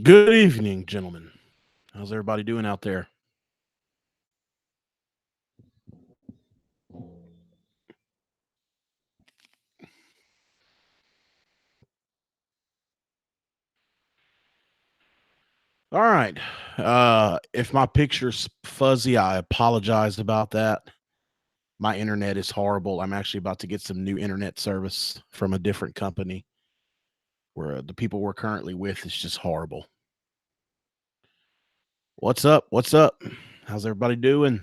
Good evening, gentlemen. How's everybody doing out there? All right. If my picture's fuzzy, I apologize about that. My internet is horrible. I'm actually about to get some new internet service from a different company where the people we're currently with is just horrible. What's up? What's up? How's everybody doing?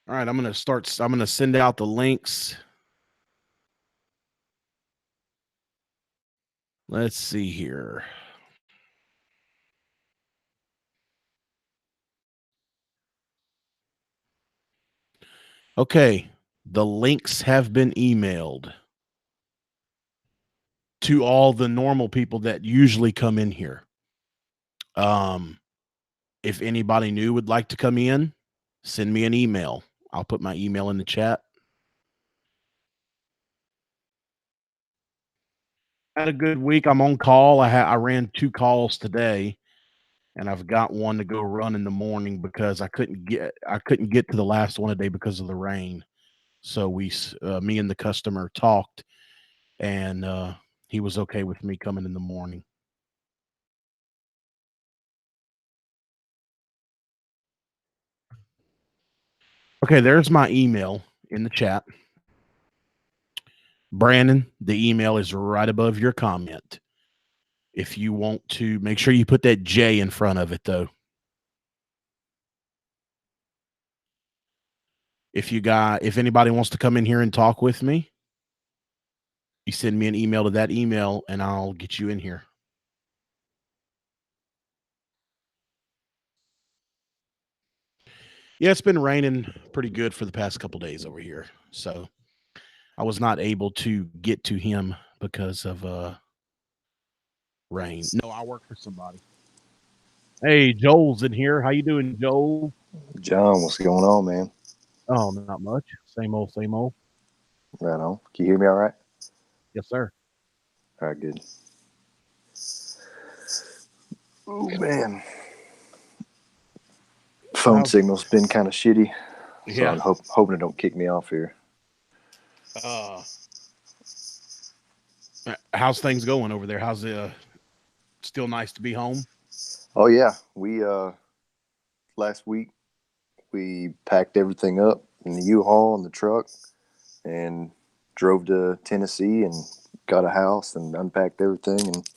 All right, I'm going to send out the links. Let's see here. Okay, the links have been emailed to all the normal people that usually come in here. Um, if anybody new would like to come in, send me an email. I'll put my email in the chat. Had a good week. I'm on call. I ran 2 calls today, and I've got one to go run in the morning because I couldn't get to the last one today because of the rain. So me and the customer talked, and he was okay with me coming in the morning. Okay, there's my email in the chat. Brandon, the email is right above your comment. If you want to, make sure you put that J in front of it, though. If anybody wants to come in here and talk with me, you send me an email to that email and I'll get you in here. Yeah, it's been raining pretty good for the past couple days over here. So I was not able to get to him because of rain. No, I work for somebody. Hey, Joel's in here. How you doing, Joel? John, what's going on, man? Oh, not much. Same old, same old. Right on. Can you hear me all right? Yes, sir. All right, good. Oh, man. Phone How's signal's been kind of shitty, so yeah. I'm hoping it don't kick me off here. Uh how's things going over there? How's still nice to be home? Oh, yeah. Last week, we packed everything up in the U-Haul and the truck and drove to Tennessee and got a house and unpacked everything. And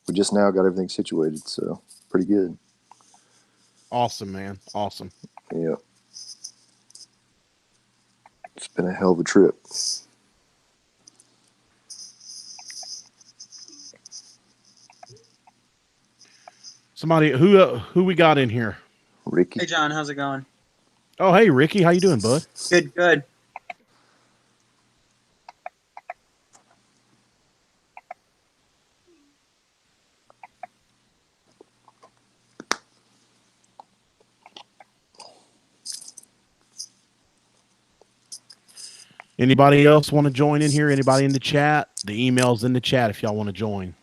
we just now got everything situated, so pretty good. Awesome, man. Awesome. Yeah. It's been a hell of a trip. Somebody who we got in here? Ricky. Hey John, how's it going? Oh, hey Ricky, how you doing, bud? Good, good. Anybody else want to join in here? Anybody in the chat? The email's in the chat if y'all want to join.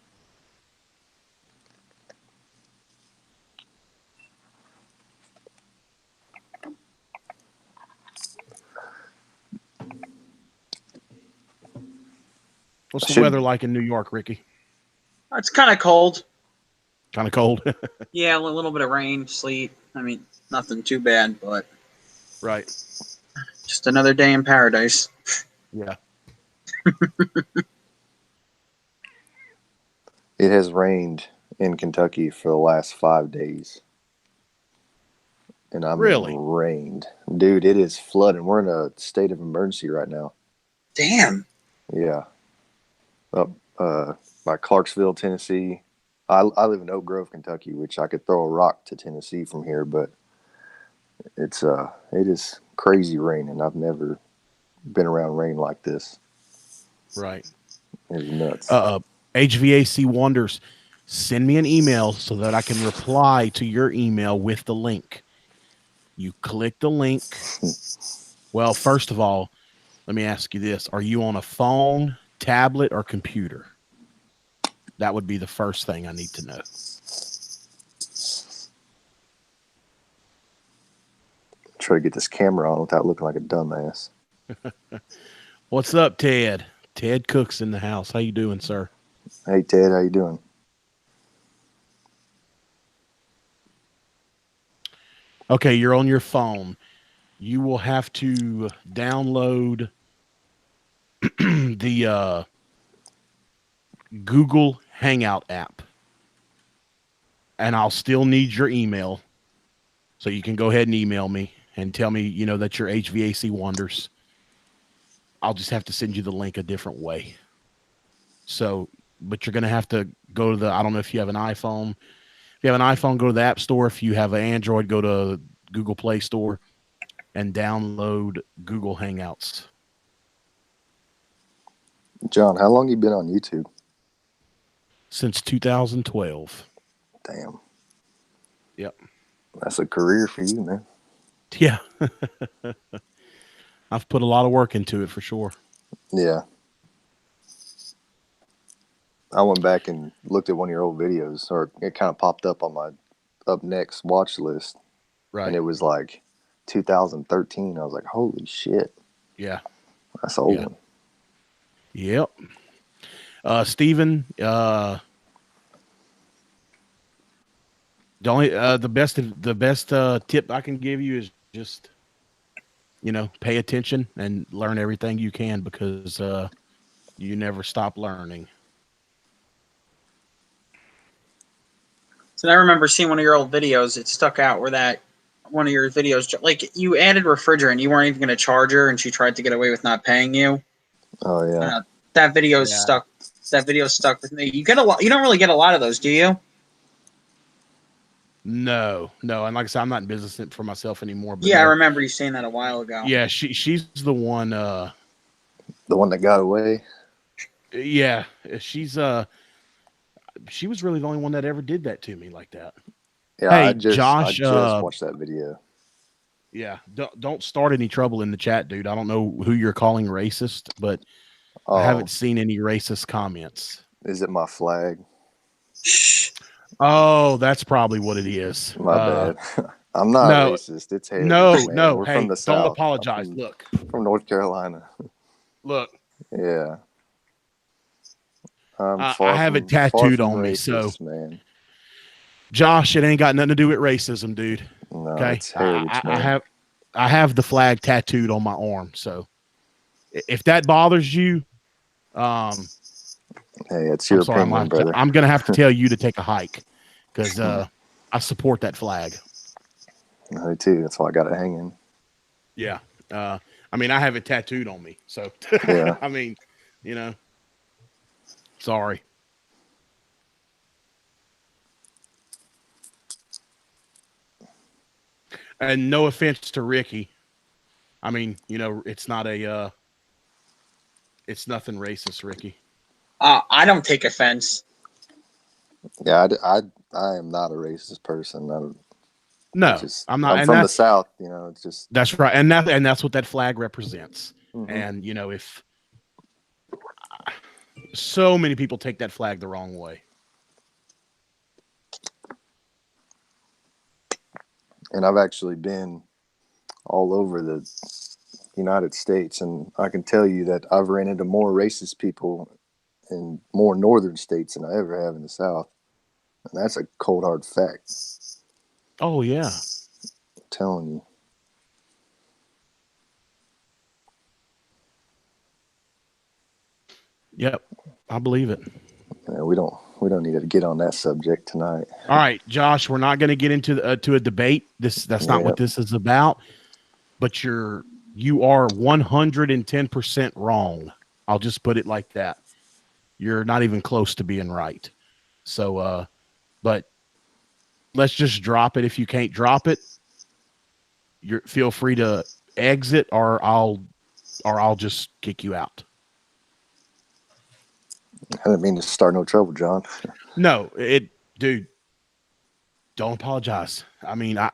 What's I the should weather like in New York, Ricky? It's kind of cold. Kind of cold. Yeah, a little bit of rain, sleet. I mean, nothing too bad, but Right. just another day in paradise. Yeah. It has rained in Kentucky for the last 5 days. And I mean Really? rained. Dude, it is flooding. We're in a state of emergency right now. Damn. Yeah. Up by Clarksville, Tennessee. I live in Oak Grove, Kentucky, which I could throw a rock to Tennessee from here, but it is crazy raining. I've never been around rain like this. Right. It is nuts. HVAC wonders. Send me an email so that I can reply to your email with the link. You click the link. Well, first of all, let me ask you this. Are you on a phone, tablet, or computer? That would be the first thing I need to know. Try to get this camera on without looking like a dumbass. What's up, Ted? Ted Cook's in the house. How you doing, sir? Hey Ted, how you doing? Okay, you're on your phone. You will have to download the Google Hangout app. And I'll still need your email. So you can go ahead and email me and tell me, that you're HVAC Wonders. I'll just have to send you the link a different way. So, but you're going to have to go to I don't know if you have an iPhone. If you have an iPhone, go to the App Store. If you have an Android, go to Google Play Store and download Google Hangouts. John, how long you been on YouTube? Since 2012. Damn. Yep. That's a career for you, man. Yeah. I've put a lot of work into it for sure. Yeah. I went back and looked at one of your old videos, or it kind of popped up on my up next watch list. Right. And it was like 2013. I was like, holy shit. Yeah. That's an old one. Yep. Steven, the best tip I can give you is just, pay attention and learn everything you can, because you never stop learning. So I remember seeing one of your old videos. It stuck out where that one of your videos, like you added refrigerant, you weren't even going to charge her, and she tried to get away with not paying you. Oh yeah. That video stuck. That video stuck with me. You get a lot. You don't really get a lot of those, do you? No. And like I said, I'm not in business for myself anymore. But yeah, no. I remember you saying that a while ago. Yeah, she's the one. The one that got away. Yeah, she was really the only one that ever did that to me like that. Yeah, hey, I just watched that video. Yeah, don't start any trouble in the chat, dude. I don't know who you're calling racist, but I haven't seen any racist comments. Is it my flag? Oh, that's probably what it is. My bad. I'm not racist. It's heritage. No. We're Hey, from the South. Don't apologize. Look, from North Carolina. Look. Yeah. I have it tattooed on me, so man. Josh, it ain't got nothing to do with racism, dude. No, okay, it's heritage, man. I have the flag tattooed on my arm, so if that bothers you, hey, it's your opinion, brother. I'm gonna have to tell you to take a hike, because I support that flag. Me too. That's why I got it hanging. Yeah. I mean, I have it tattooed on me, so yeah. I mean, sorry. And no offense to Ricky. I mean, it's not it's nothing racist, Ricky. I don't take offense. Yeah, I am not a racist person. I'm not. I'm from the South. It's just that's right, and that's what that flag represents. Mm-hmm. And if so many people take that flag the wrong way. And I've actually been all over the United States, and I can tell you that I've ran into more racist people in more northern states than I ever have in the South. And that's a cold, hard fact. Oh, yeah. I'm telling you. Yep, I believe it. Yeah, we don't need to get on that subject tonight. All right, Josh, we're not going to get into to a debate. That's not what this is about. But you are 110% wrong. I'll just put it like that. You're not even close to being right. So, but let's just drop it. If you can't drop it, feel free to exit, or I'll just kick you out. I didn't mean to start no trouble, John. No, dude, don't apologize. I mean, I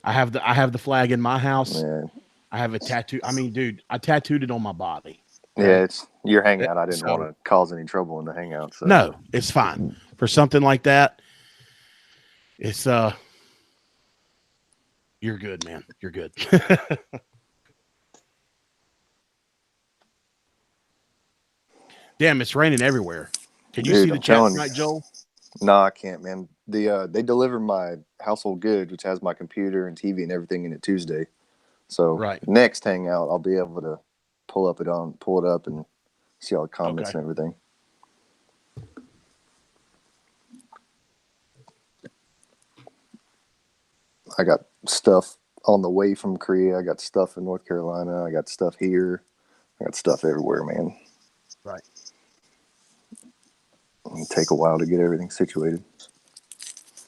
have the flag in my house. Yeah, I have a tattoo. I mean, dude, I tattooed it on my body. yeah. Okay. It's your hangout. I didn't want So to cause any trouble in the hangout. So no, it's fine. For something like that, it's you're good, man. You're good. Damn, it's raining everywhere. Can you see dude, the I'm chat telling you. tonight, Joel? No, I can't, man. They deliver my household goods, which has my computer and TV and everything in it Tuesday. So Right. next hangout, I'll be able to pull it up, and see all the comments Okay. and everything. I got stuff on the way from Korea. I got stuff in North Carolina. I got stuff here. I got stuff everywhere, man. Right. It'll take a while to get everything situated.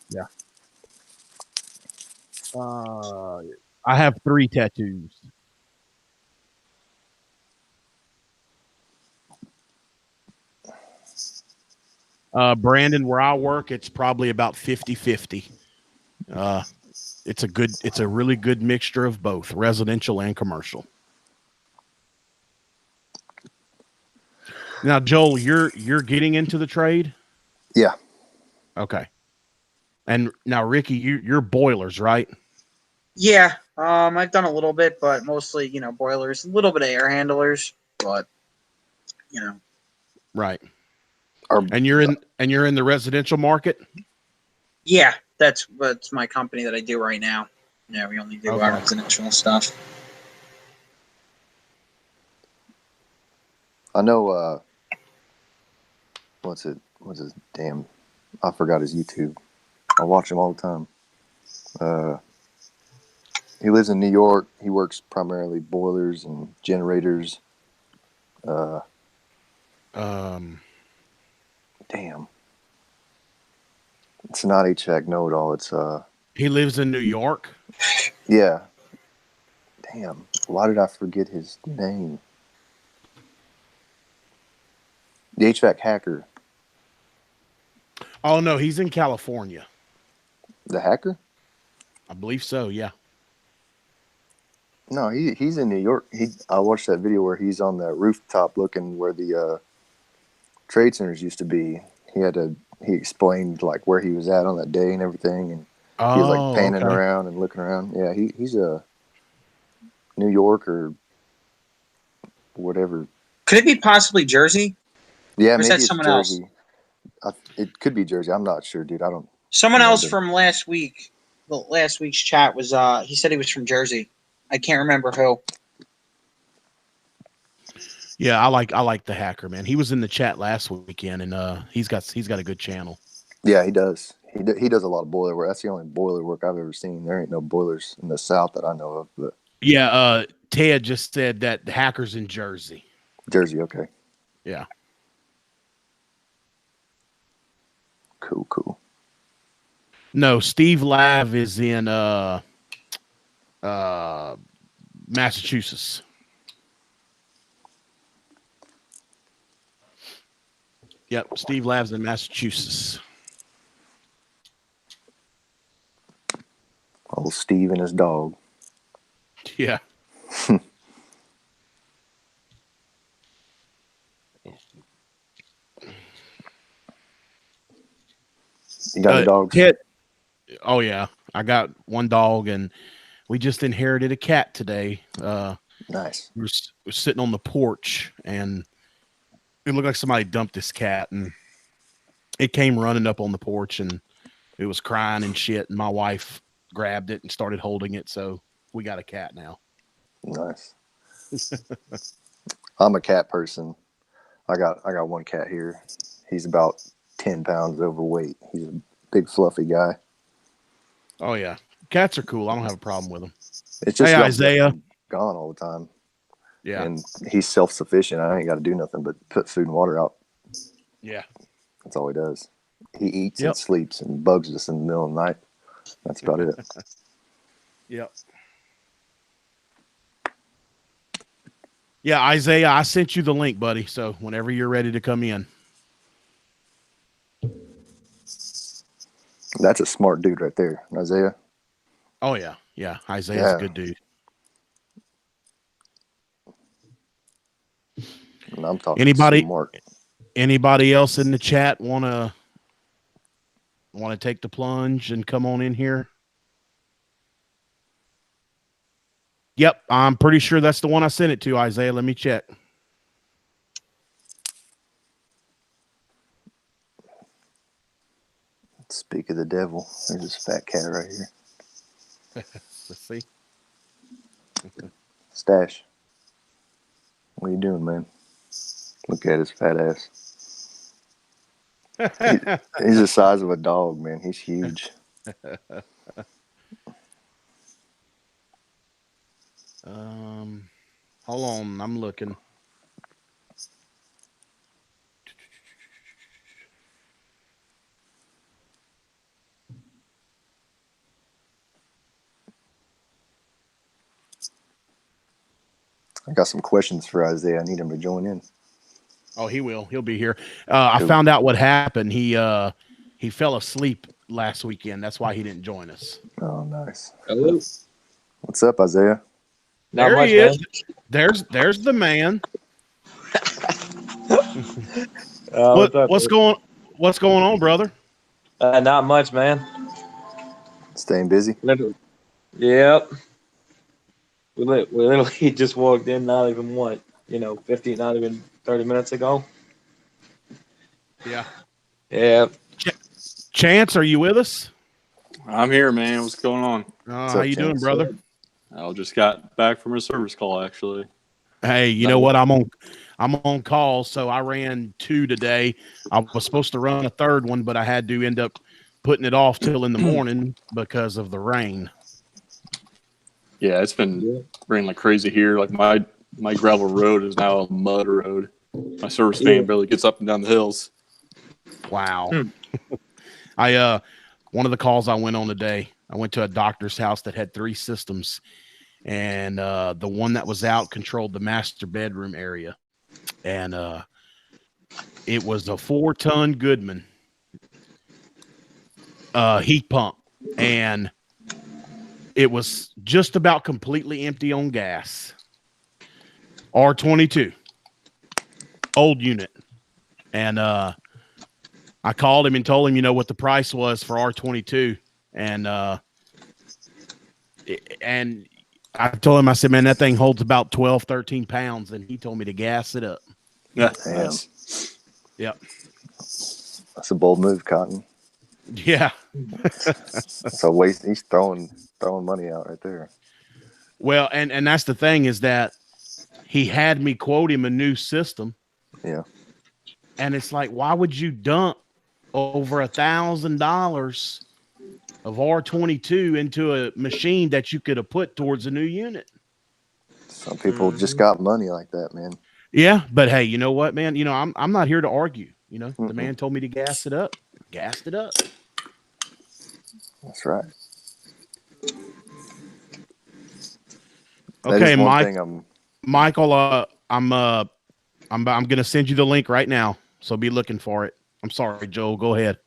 Yeah. I have 3 tattoos. Brandon, where I work, it's probably about 50-50. It's a really good mixture of both residential and commercial. Now, Joel, you're getting into the trade? Yeah. Okay. And now, Ricky, you're boilers, right? Yeah, I've done a little bit, but mostly, boilers, a little bit of air handlers, but you know, Right. Our, And you're in the residential market? yeah, that's my company that I do right now. Yeah, we only do Okay. residential stuff. I know. What's his damn? I forgot his YouTube. I watch him all the time. He lives in New York. He works primarily boilers and generators. Um, Damn. It's not HVAC know it all. It's he lives in New York. yeah. Damn. Why did I forget his name? The HVAC hacker. Oh no, he's in California. The hacker? I believe so. Yeah. No, he's in New York. I watched that video where he's on the rooftop looking where the trade centers used to be. He explained like where he was at on that day and everything, and he was like Oh, panning okay. around and looking around. Yeah, he's a New York or whatever. Could it be possibly Jersey? Yeah, Or is maybe that it's someone else? Jersey. It could be Jersey. I'm not sure, dude. I don't Someone else remember. from last week. The last week's chat was he said he was from Jersey. I can't remember who. Yeah, I like the hacker, man. He was in the chat last weekend, and he's got a good channel. Yeah, he does. He does a lot of boiler work. That's the only boiler work I've ever seen. There ain't no boilers in the South that I know of, but Yeah, Ted just said that the hacker's in Jersey. Jersey, okay. Yeah. Cool. No, Steve Lav is in Massachusetts. Yep, Steve Lav's in Massachusetts. Old Steve and his dog. Yeah. You got any dogs? Ted, oh yeah, I got one dog, and we just inherited a cat today. Nice. We're sitting on the porch, and it looked like somebody dumped this cat, and it came running up on the porch, and it was crying and shit. And my wife grabbed it and started holding it, so we got a cat now. Nice. I'm a cat person. I got one cat here. He's about 10 pounds overweight. He's a big fluffy guy. Oh yeah, cats are cool. I don't have a problem with them. It's just Hey, y'all Isaiah. gone all the time. Yeah, And he's self-sufficient. I ain't got to do nothing but put food and water out. yeah, That's all he does. He eats Yep. and sleeps and bugs us in the middle of the night. That's about it. yep. Yeah, Isaiah, I sent you the link, buddy. So whenever you're ready to come in. That's a smart dude right there, Isaiah. Oh yeah, yeah. Isaiah's a Yeah, good dude. and I'm talking Anybody smart. anybody else in the chat wanna take the plunge and come on in here? Yep, I'm pretty sure that's the one I sent it to, Isaiah. Let me check. Speak of the devil. There's this fat cat right here. Let's see. Stash. What are you doing, man? Look at his fat ass. He's the size of a dog, man. He's huge. Hold on, I'm looking. I got some questions for Isaiah. I need him to join in. Oh, he will. He'll be here. I Cool. found out what happened. He fell asleep last weekend. That's why he didn't join us. Oh, nice. Hello. What's up, Isaiah? Not There much, he man. is. There's the man. What's up? What's going on, brother? Not much, man. Staying busy? Literally. Yep. We literally just walked in, not even 50, not even 30 minutes ago. Yeah. Yeah. Chance, are you with us? I'm here, man. What's going on? How up, you doing, Chance? brother? I just got back from a service call, actually. Hey, you know what? I'm on call, so I ran 2 today. I was supposed to run a third one, but I had to end up putting it off till in the morning because of the rain. Yeah, it's been raining like crazy here. Like my gravel road is now a mud road. My service van barely gets up and down the hills. Wow. One of the calls I went on today, I went to a doctor's house that had 3 systems, and the one that was out controlled the master bedroom area, and it was a 4-ton Goodman heat pump, and it was just about completely empty on gas. R22, old unit, and I called him and told him, what the price was for R22, and I told him, I said, man, that thing holds about 12, 13 pounds, and he told me to gas it up. Yeah, Damn. nice. Yep. That's a bold move, Cotton. Yeah. That's a waste. He's throwing money out right there. Well, and that's the thing, is that he had me quote him a new system. Yeah. And it's like, why would you dump over $1,000 of R22 into a machine that you could have put towards a new unit? Some people just got money like that, man. Yeah, but hey, you know what, man? I'm not here to argue. The man told me to gas it up. Gassed it up. That's right. Okay, That is one Mike. thing Michael, I'm gonna send you the link right now. So be looking for it. I'm sorry, Joel. Go ahead.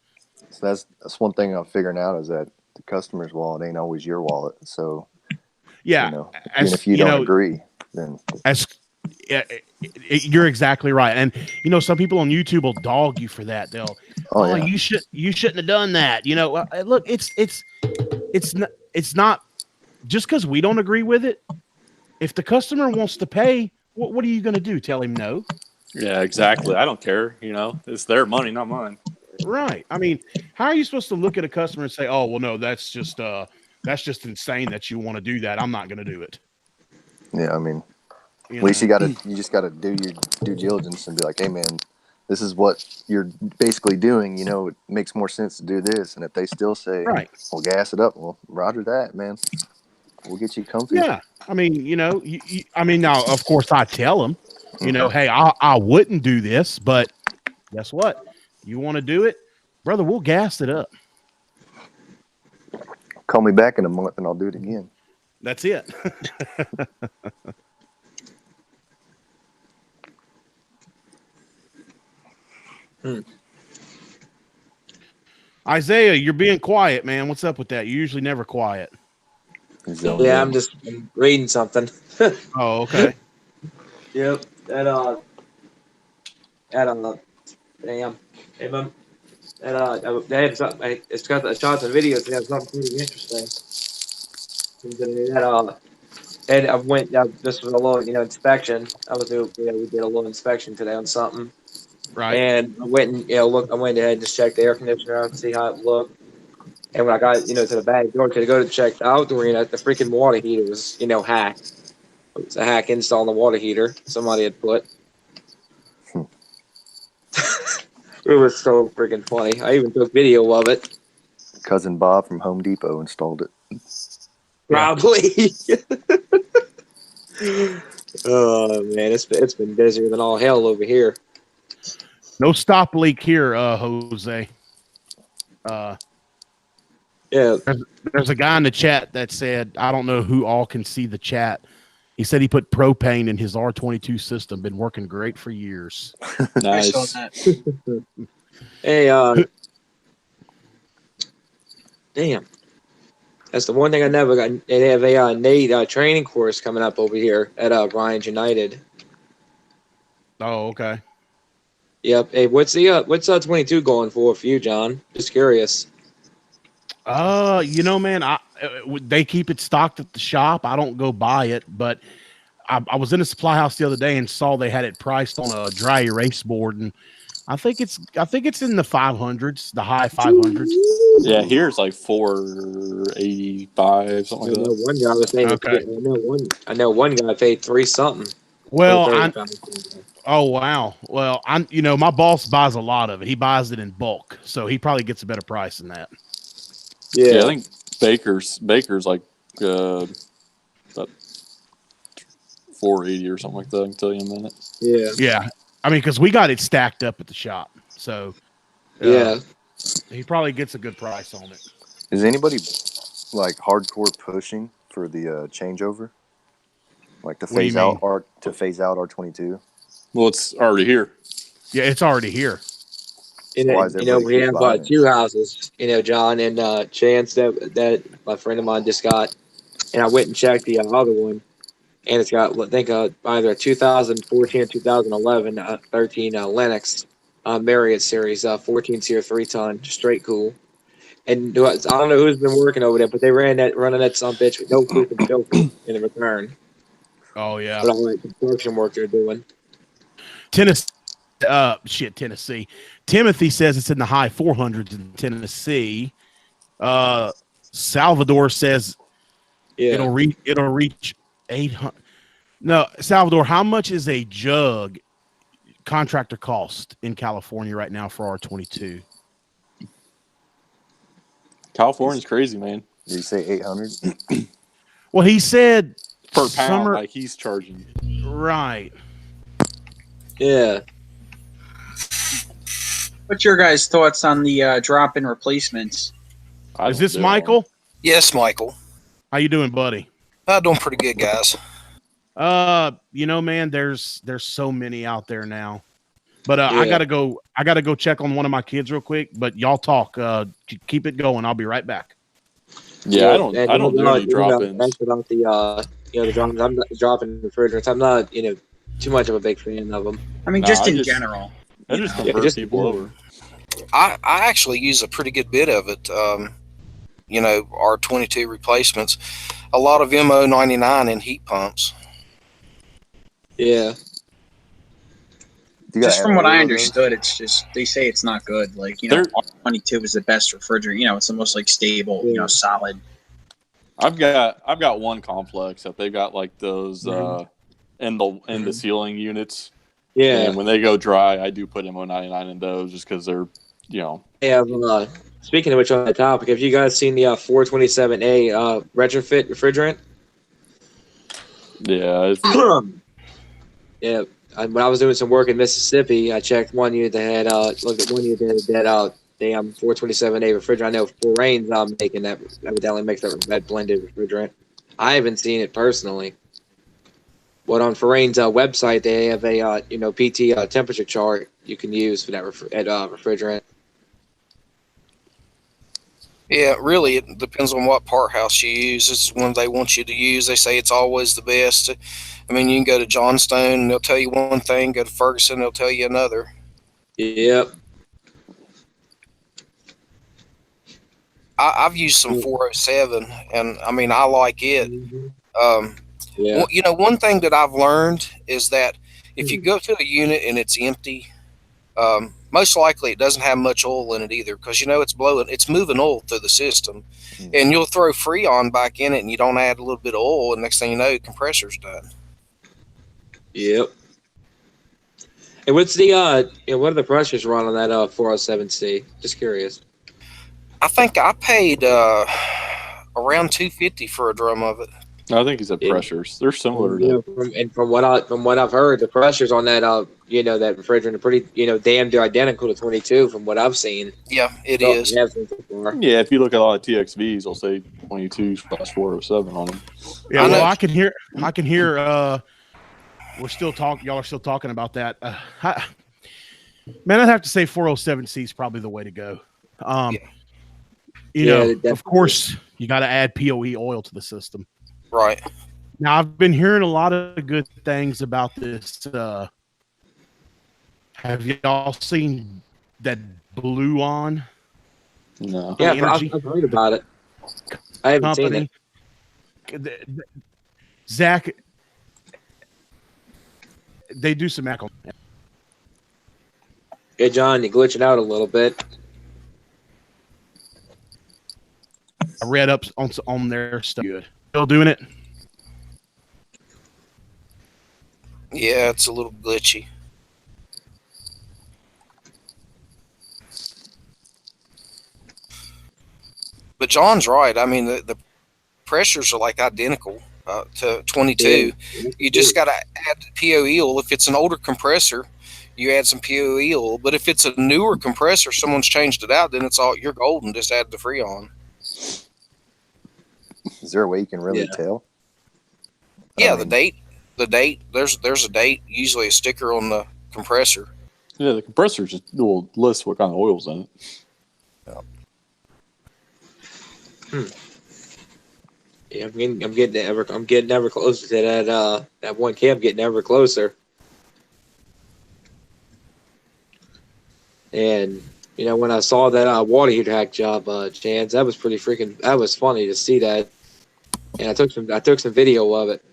So that's one thing I'm figuring out, is that the customer's wallet ain't always your wallet. So Yeah, even if you don't agree, then you're exactly right. And some people on YouTube will dog you for that. They'll, yeah. you shouldn't have done that. Look, it's not just because we don't agree with it. If the customer wants to pay, what are you going to do? Tell him no? Yeah, exactly. I don't care. It's their money, not mine. Right. I mean, how are you supposed to look at a customer and say, "Oh, well, no, that's just insane that you want to do that. I'm not going to do it." Yeah, I mean, at least you just gotta do your due diligence and be like, hey, man, this is what you're basically doing. It makes more sense to do this. And if they still say, right, well, gas it up, well, roger that, man. We'll get you comfy. Yeah. I mean, now, of course, I tell them, hey, I wouldn't do this, but guess what? You want to do it, brother? We'll gas it up. Call me back in a month and I'll do it again. That's it. Isaiah, you're being quiet, man. What's up with that? You're usually never quiet. Yeah, I'm just reading something. Oh, okay. Yep. Damn. Hey, Mom. They had something. It's got the shots and videos. They have something pretty interesting. And I went. This was a little, inspection. We did a little inspection today on something. Right. And I went and look. I went ahead and just checked the air conditioner out and see how it looked. And when I got to the back door to go to check the outdoor unit, the freaking water heater was hacked. It was a hack install on the water heater somebody had put. It was so freaking funny. I even took video of it. Cousin Bob from Home Depot installed it. Probably. Oh man, it's been busier than all hell over here. No stop leak here, Jose. Yeah. There's a guy in the chat that said, I don't know who all can see the chat. He said he put propane in his R22 system. Been working great for years. I saw Nice. that. Hey, damn. That's the one thing I never got. They have a NADE training course coming up over here at Ryan's United. Oh, okay. Yep. Hey, what's 22 going for you, John? Just curious. Man, they keep it stocked at the shop. I don't go buy it, but I was in a supply house the other day and saw they had it priced on a dry erase board, and I think it's in the 500s, the high 500s. Yeah, here's like 485, something like that. One guy was saying, Okay. I know one guy paid $3 something. Well, oh wow. Well, my boss buys a lot of it. He buys it in bulk, so he probably gets a better price than that. Yeah, I think Baker's like about 480 or something like that. I can tell you in a minute. Yeah. Yeah. I mean, because we got it stacked up at the shop, so he probably gets a good price on it. Is anybody like hardcore pushing for the changeover, like to phase out R22? Well, it's already here. Yeah, it's already here. We have two houses, John and Chance that my friend of mine just got, and I went and checked the other one, and it's got, I think, either a 2014 or 2011 13 Lennox Marriott Series 14 seer 3-ton straight cool. And I don't know who's been working over there, but they running that some bitch with no proof and filter in the return. Oh yeah. But all that construction work they're doing. Tennessee. Timothy says it's in the high 400s in Tennessee. Salvador says it'll reach 800. No, Salvador, how much is a jug contractor cost in California right now for R22? California's crazy, man. Did you say 800? Well, he said per pound, like he's charging. Right. Yeah. What's your guys' thoughts on the drop in replacements? Is this Michael? Yes, Michael. How you doing, buddy? Doing pretty good, guys. Man, there's so many out there now. But I gotta go check on one of my kids real quick. But y'all talk. Keep it going. I'll be right back. Yeah, I don't do any drop-ins. That's about the drop-ins. I'm not dropping refrigerants. I'm not too much of a big fan of them. I mean, just in general. I just convert people over. I actually use a pretty good bit of it. R22 replacements, a lot of MO99 and heat pumps. Yeah. Just from what I understood, it's just they say it's not good. Like R22 is the best refrigerant. It's the most stable, solid. I've got one complex that they got like those in the ceiling units. Yeah. And when they go dry, I do put MO99 in those just because they're Yeah. Speaking of which, on the topic, have you guys seen the 427A retrofit refrigerant? Yeah. Yeah. When I was doing some work in Mississippi, I checked one unit that had looked at one unit that had damn 427A refrigerant. I know for Rain's making that evidently makes that blended refrigerant. I haven't seen it personally. But on Forain's website, they have a PT temperature chart you can use for that refrigerant. Yeah, really, it depends on what part house you use. It's one they want you to use. They say it's always the best. I mean, you can go to Johnstone and they'll tell you one thing. Go to Ferguson, they'll tell you another. Yep. I've used some 407, and I mean, I like it. Um, Yeah. one thing that I've learned is that if you go to a unit and it's empty, most likely it doesn't have much oil in it either, because it's moving oil through the system, and you'll throw Freon back in it, and you don't add a little bit of oil, and next thing you know, the compressor's done. Yep. And what's the what are the pressures run on that 407C? Just curious. I think I paid around $250 for a drum of it. I think it's at pressures. They're similar to. From what I've heard, the pressures on that that refrigerant are pretty damn near identical to 22 from what I've seen. Yeah, it is. Yeah, if you look at a lot of TXVs, they'll say 22/407 on them. Yeah, well, I can hear. We're still talking. Y'all are still talking about that. Man, I'd have to say 407C is probably the way to go. Of course, you got to add POE oil to the system. Right. Now, I've been hearing a lot of good things about this. Have y'all seen that Blue On? No. Yeah, I've heard about it. I haven't seen it. Zach, they do some echo. Hey, John, you're glitching out a little bit. I read up on their stuff. Good. Still doing it? Yeah, it's a little glitchy. But John's right. I mean, the pressures are like identical to 22. Yeah. You just got to add POE oil. If it's an older compressor, you add some POE oil. But if it's a newer compressor, someone's changed it out, then you're golden. Just add the Freon. Is there a way you can really tell? Yeah, the date. There's a date. Usually a sticker on the compressor. Yeah, the compressor just will list what kind of oil's in it. Yeah, I'm getting ever closer to that 1K. I'm getting ever closer. And when I saw that water heater hack job, Chance, that was that was funny to see that. And I took some video of it.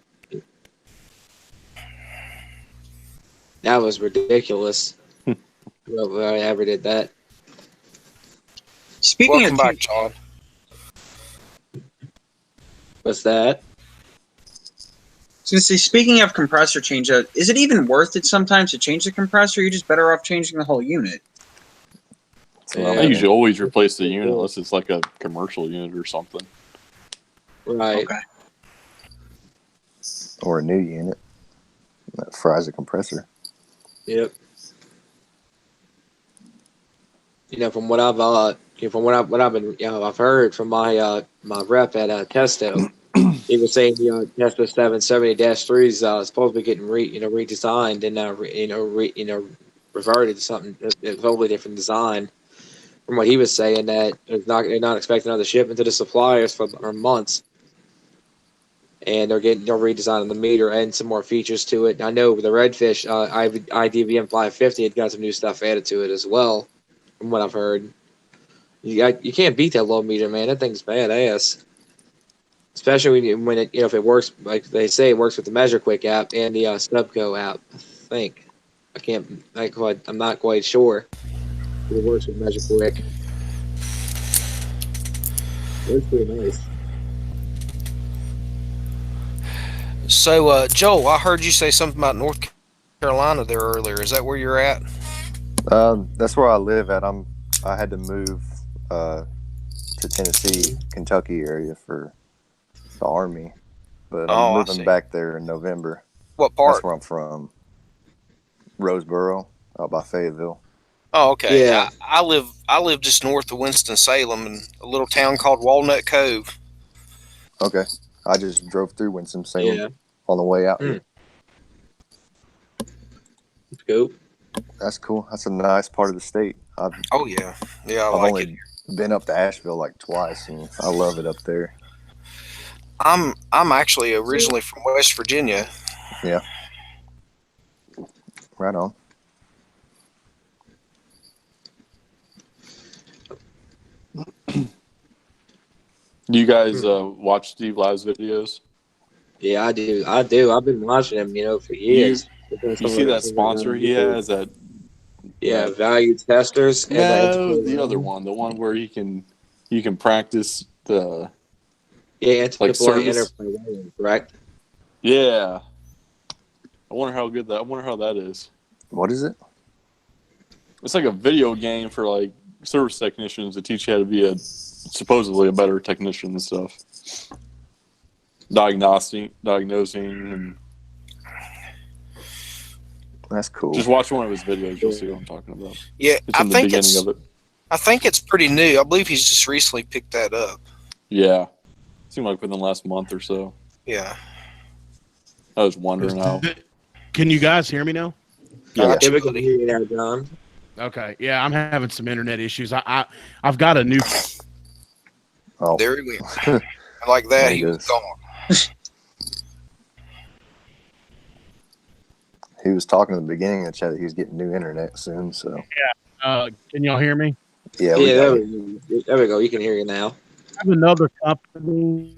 That was ridiculous. Whoever ever did that. Welcome back, John. What's that? So, speaking of compressor change, is it even worth it sometimes to change the compressor? You're just better off changing the whole unit. I usually always replace the unit unless it's like a commercial unit or something. Right. Okay. Or a new unit that fries a compressor. Yep. From what I've been I've heard from my my rep at Testo, he was saying Testo 770-3 is supposed to be getting redesigned and reverted to something a totally different design. From what he was saying, that they're not expecting another shipment to the suppliers for months, and they're redesigning the meter and some more features to it. And I know with the Redfish IDVM 550, it got some new stuff added to it as well. From what I've heard, you can't beat that low meter, man. That thing's badass. Especially when it if it works like they say, it works with the Measure Quick app and the Stubco app. I think I'm not quite sure. It works with Measure Quick. It's pretty nice. So, Joel, I heard you say something about North Carolina there earlier. Is that where you're at? That's where I live at. I had to move to Tennessee, Kentucky area for the Army, but I'm moving back there in November. What part? That's where I'm from. Roseboro, out by Fayetteville. Oh, okay. Yeah. I live just north of Winston-Salem in a little town called Walnut Cove. Okay. I just drove through Winston-Salem on the way out here. Let's go. That's cool. That's a nice part of the state. Yeah. I I've like it. been up to Asheville like twice, and I love it up there. I'm actually originally from West Virginia. Yeah. Right on. Do you guys watch Steve Live's videos? Yeah, I do. I've been watching him, for years. You see that sponsor he has that? Yeah, value testers. No, the other one, the one where you can practice the like service. Interplay, correct? Yeah. I wonder how that is. What is it? It's like a video game for like service technicians to teach you how to be supposedly a better technician and stuff. Diagnosing, and that's cool. Just watch one of his videos, you'll see what I'm talking about. Yeah, it's in the beginning of it. I think it's pretty new. I believe he's just recently picked that up. Yeah, seemed like within the last month or so. Yeah, I was wondering how. Can you guys hear me now? Yeah, we can hear you now, John. Okay, yeah, I'm having some internet issues. I've got a new. Oh, there he went. Like that, he was gone. He was talking at the beginning of the chat that he was getting new internet soon. So yeah, can y'all hear me? Yeah, there we go. You can hear you now. I have another company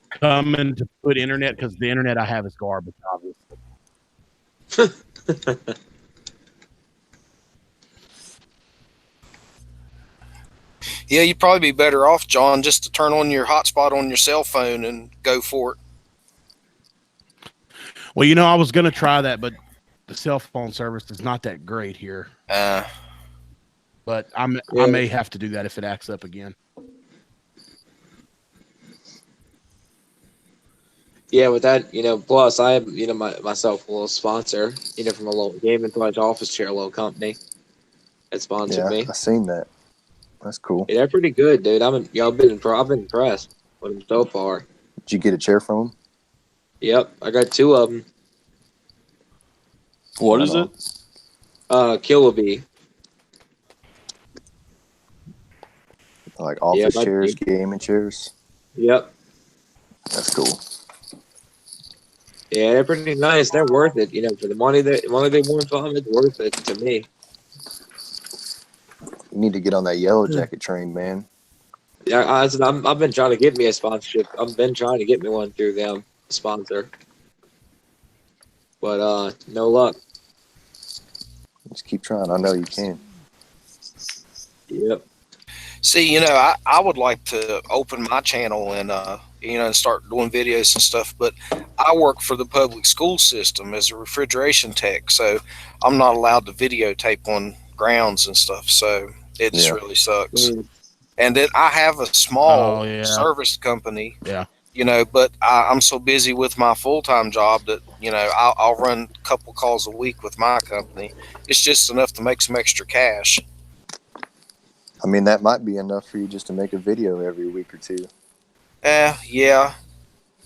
coming to put internet because the internet I have is garbage, obviously. Yeah, you'd probably be better off, John, just to turn on your hotspot on your cell phone and go for it. Well, I was going to try that, but the cell phone service is not that great here. But I may have to do that if it acts up again. Yeah, with that, plus I have, myself a little sponsor, from a little Game & Thresh office chair, a little company that sponsored me. I seen that. That's cool. Yeah, they're pretty good, dude. I've been impressed with them so far. Did you get a chair from them? Yep, I got 2 of them. What is it? Killaby. Like office chairs, gaming chairs. Yep. That's cool. Yeah, they're pretty nice. They're worth it, for the money they want from them. It's worth it to me. You need to get on that Yellow Jacket train, man. Yeah, I've been trying to get me a sponsorship. I've been trying to get me one through them, sponsor. But no luck. Just keep trying. I know you can. Yep. See, I would like to open my channel and and start doing videos and stuff, but I work for the public school system as a refrigeration tech, so I'm not allowed to videotape on grounds and stuff, so it just really sucks. And then I have a small service company, but I'm so busy with my full-time job that I'll run a couple calls a week with my company. It's just enough to make some extra cash. I mean, that might be enough for you just to make a video every week or 2. Yeah.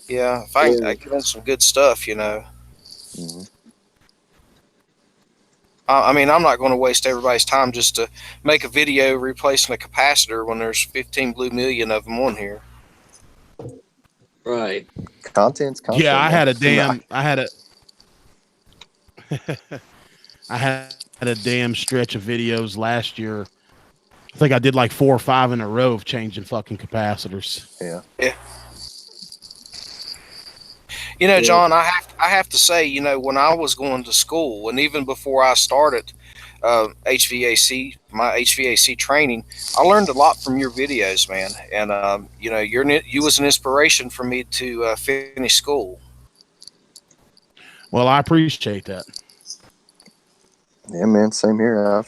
If I get in some good stuff, Mm-hmm. I mean, I'm not going to waste everybody's time just to make a video replacing a capacitor when there's 15 blue million of them on here. Right. Content's content. Yeah, I had a damn stretch of videos last year. I think I did like 4 or 5 in a row of changing fucking capacitors. Yeah. John, I have to say, when I was going to school, and even before I started HVAC, my HVAC training, I learned a lot from your videos, man. And you was an inspiration for me to finish school. Well, I appreciate that. Yeah, man. Same here.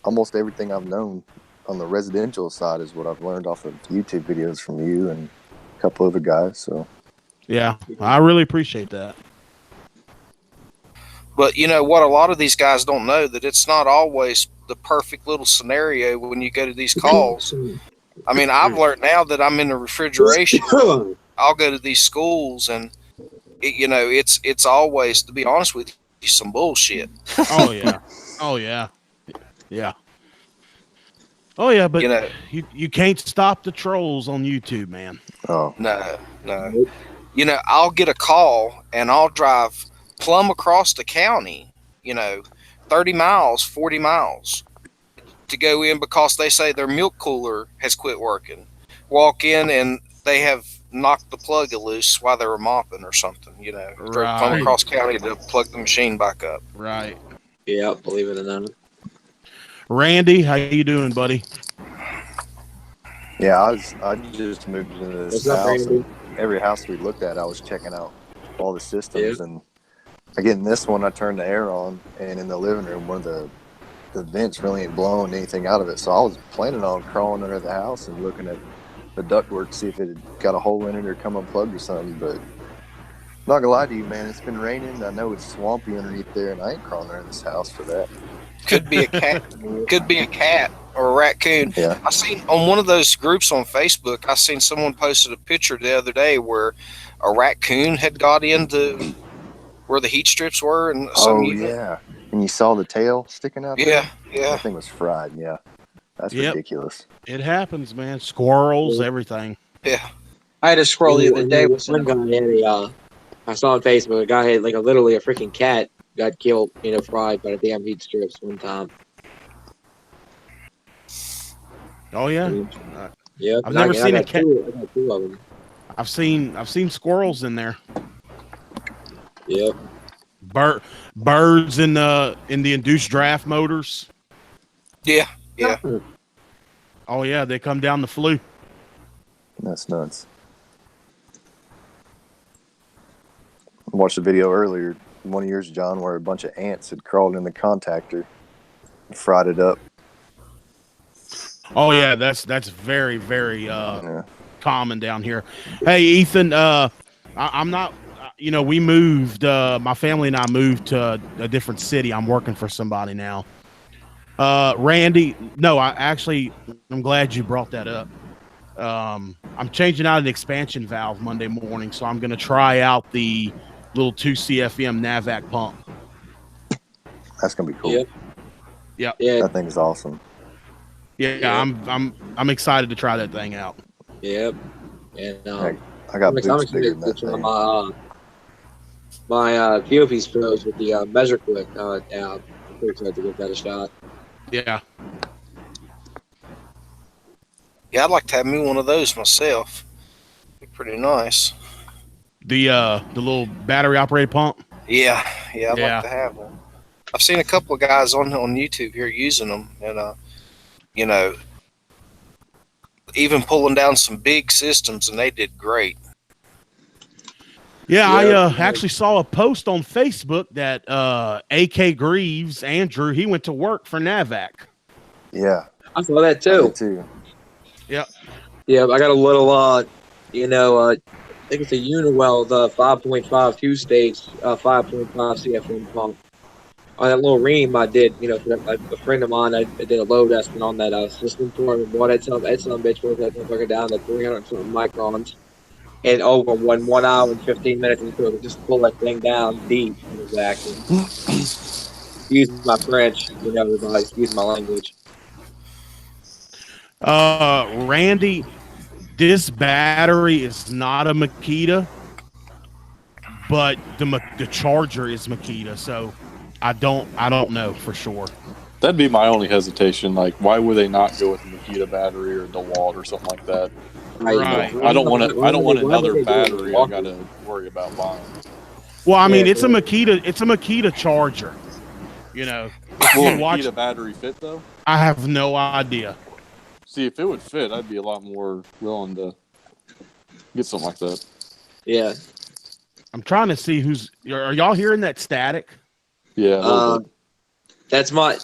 Almost everything I've known on the residential side is what I've learned off of YouTube videos from you and a couple other guys. So. Yeah, I really appreciate that. But what a lot of these guys don't know, that it's not always the perfect little scenario when you go to these calls. I mean, I've learned now that I'm in the refrigeration. I'll go to these schools and it's always, to be honest with you, some bullshit. Oh yeah. Yeah. Oh yeah, but You know, you can't stop the trolls on YouTube, man. Oh, no. You know, I'll get a call and I'll drive plumb across the county, 30 miles, 40 miles to go in because they say their milk cooler has quit working. Walk in and they have knocked the plug loose while they were mopping or something, Drove plumb Right. across county to plug the machine back up. Right. Yeah, believe it or not. Randy, how you doing, buddy? yeah. I just moved into this What's up, house, Randy? and every house we looked at, I was checking out all the systems, Yeah. and again, this one I turned the air on, and in the living room, one of the vents really ain't blowing anything out of it. So I was planning on crawling under the house and looking at the ductwork to see if it had got a hole in it or come unplugged or something. But not gonna lie to you, man, it's been raining. I know it's swampy underneath there, and I ain't crawling under this house for that. Could be a cat. Could be a cat or a raccoon. Yeah. I seen on one of those groups on Facebook, I seen someone posted a picture the other day where a raccoon had got into where the heat strips were and some unit. Yeah. And you saw the tail sticking out there? Yeah. That thing was fried, yeah. That's ridiculous. It happens, man. Squirrels, everything. Yeah. I had a squirrel the other day. One guy had I saw on Facebook, a guy had literally a freaking cat got killed, fried by the damn heat strips one time. Oh yeah. Yeah, I've never seen a cat. I got two of them. I've seen squirrels in there. Yep. Birds in the induced draft motors. Yeah. Oh yeah, they come down the flue. That's nuts. I watched a video earlier, one of yours, John, where a bunch of ants had crawled in the contactor and fried it up. Oh yeah, that's very very common down here. Hey Ethan, I'm not. We moved. My family and I moved to a different city. I'm working for somebody now. Randy, no, I'm glad you brought that up. I'm changing out an expansion valve Monday morning, so I'm going to try out the little 2 CFM NAVAC pump. That's gonna be cool. Yep. Yeah. That thing is awesome. Yeah, I'm excited to try that thing out. Yep. And I got boots bigger than that thing. My POP's pros with the Measure Quick app. I'm pretty excited to give that a shot. Yeah. Yeah, I'd like to have me one of those myself. Be pretty nice. The little battery operated pump. Yeah, I'd like to have one. I've seen a couple of guys on YouTube here using them, and even pulling down some big systems, and they did great. Yeah, I actually saw a post on Facebook that AK Greaves, Andrew, he went to work for NAVAC. Yeah. I saw that too. Yep. Yeah, I got a little, I think it's a Uniwell, the 5.5 two-stage, 5.5 CFM pump. On that little ream I did, a friend of mine, I did a load estimate on that system for him and bought it. Some bitch was that motherfucker down to 300 something microns. And over 1 hour and 15 minutes into it, just pull that thing down deep. Exactly. Excuse my French, everybody. Excuse my language. Randy, this battery is not a Makita, but the charger is Makita, so I don't know for sure. That'd be my only hesitation. Like, why would they not go with a Makita battery or DeWalt or something like that? Right. I don't want another battery I got to worry about buying. Well, I mean, it's a Makita charger. Will a Makita battery fit though? I have no idea. See, if it would fit, I'd be a lot more willing to get something like that. Yeah. I'm trying to see are y'all hearing that static? Yeah. That's my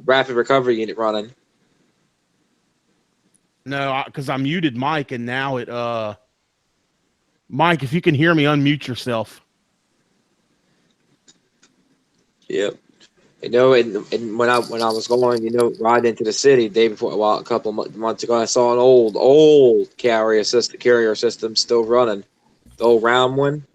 rapid recovery unit running. No, because I muted Mike, and now it. Mike, if you can hear me, unmute yourself. Yep. And when I was going, riding into the city the day before, a couple of months ago, I saw an old carrier system still running, the old round one.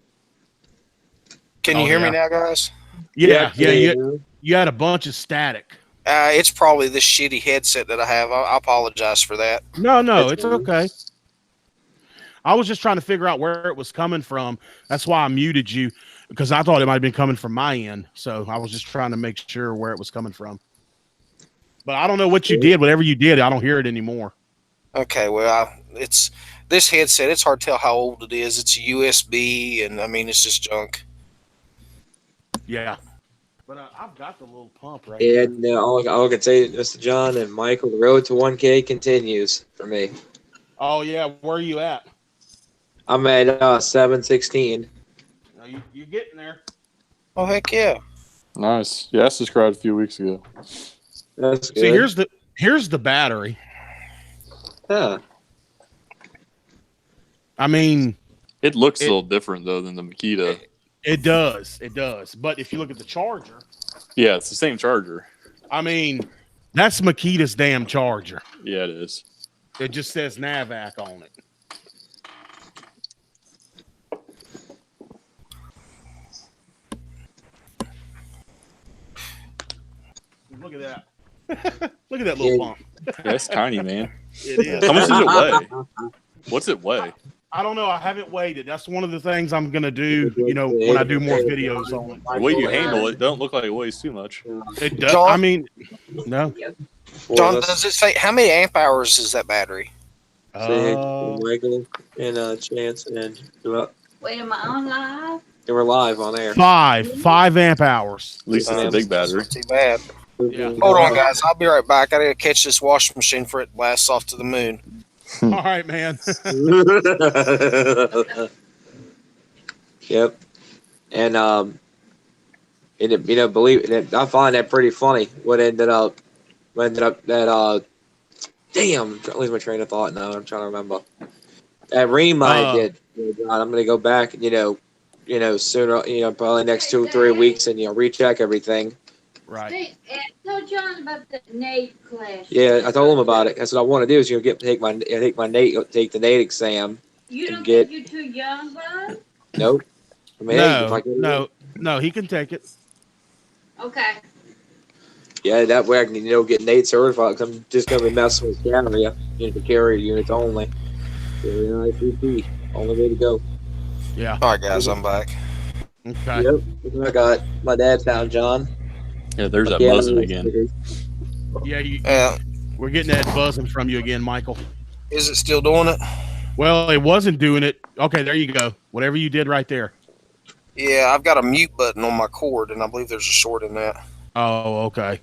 Can you hear me now, guys? Yeah. You had a bunch of static. It's probably this shitty headset that I have. I apologize for that. No, it's okay. I was just trying to figure out where it was coming from. That's why I muted you, because I thought it might have been coming from my end. So I was just trying to make sure where it was coming from. But I don't know what you did. Whatever you did, I don't hear it anymore. Okay, well, it's this headset. It's hard to tell how old it is. It's a USB, and I mean, it's just junk. Yeah. But I've got the little pump right Yeah, here. no, all I can say, Mr. John and Michael, the road to 1K continues for me. Oh, yeah. Where are you at? I'm at 716. You're getting there. Oh heck yeah! Nice. Yeah, I subscribed a few weeks ago. That's good. See, here's the battery. Huh. I mean, It looks a little different though than the Makita. It does. But if you look at the charger, Yeah, it's the same charger. I mean, that's Makita's damn charger. Yeah, it is. It just says NAVAC on it. Look at that. Look at that little bump. Yeah, it's tiny, man. It is. How much does it weigh? What's it weigh? I don't know. I haven't weighed it. That's one of the things I'm gonna do. When I do more videos on it. The way you handle it, don't look like it weighs too much. It does. John? I mean, no. John, does it say how many amp hours is that battery? Michael and Chance and Wait, am I on live? they were live on air. 5 amp hours. At least it's a big battery. Not too bad. Yeah. Hold on, guys. I'll be right back. I gotta catch this washing machine for it blasts off to the moon. All right, man. Yep. And believe it, I find that pretty funny. What ended up that damn, I'm losing my train of thought now. I'm trying to remember. That Reem I did. I'm gonna go back, sooner, probably next 2 or 3 weeks and recheck everything. Right. Tell John about the NATE class. Yeah, I told him about it. That's what I want to do is take the NATE exam. You don't get- think you're too young, bud? Nope. I mean, hey, if I can- No, he can take it. Okay. Yeah, that way I can get NATE certified. 'Cause I'm just gonna be messing with carrier, the carrier units only. ICP, only way to go. Yeah. All right, guys, I'm back. Okay. Yep. I got my dad's down, John. Yeah, there's that buzzing again. Yeah, we're getting that buzzing from you again, Michael. Is it still doing it? Well, it wasn't doing it. Okay, there you go. Whatever you did right there. Yeah, I've got a mute button on my cord, and I believe there's a short in that. Oh, okay.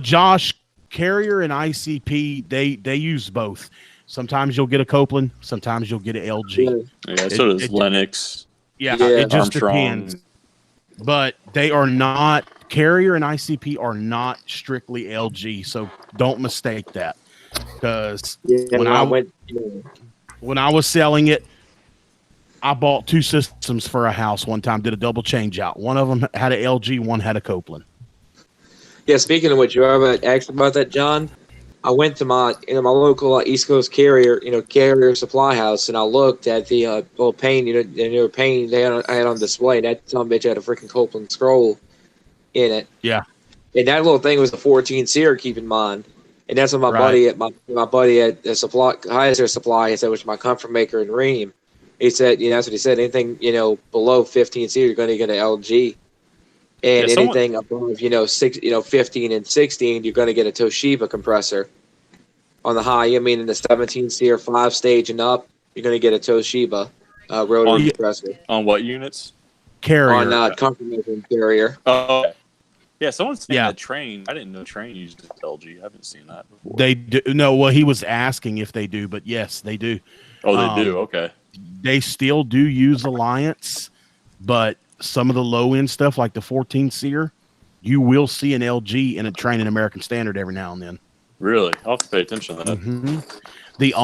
Josh, Carrier and ICP, they use both. Sometimes you'll get a Copeland, sometimes you'll get an LG. Yeah, so does Lennox. Yeah, Yeah, it just Armstrong. depends. But they are not, Carrier and ICP are not strictly LG, so don't mistake that. Because when I was selling it, I bought 2 systems for a house one time, did a double change out. One of them had an LG, one had a Copeland. Yeah, speaking of which, you ever asked about that, John? I went to my local East Coast carrier, carrier supply house, and I looked at the little pane, the pane they had on display. That some bitch had a freaking Copeland scroll in it. Yeah. And that little thing was a 14 seer, keep in mind. And that's what my buddy at the supply Heiser Supply, he said, which is my comfort maker in Ream. He said, that's what he said. Anything below 15 seer, you're going to get an LG. And anything above 15 and 16, you're going to get a Toshiba compressor. On the high, in the 17 seer 5 stage and up, you're going to get a Toshiba rotary compressor. On what units? Carrier. On comfort maker and carrier. Oh, yeah. Someone's saying that Train. I didn't know Train used LG. I haven't seen that before. They do. No, well, he was asking if they do, but yes, they do. Oh, they do. Okay. They still do use Alliance, but some of the low end stuff, like the 14 seer, you will see an LG in a Train and American Standard every now and then. Really? I'll have to pay attention to that. Mm-hmm. The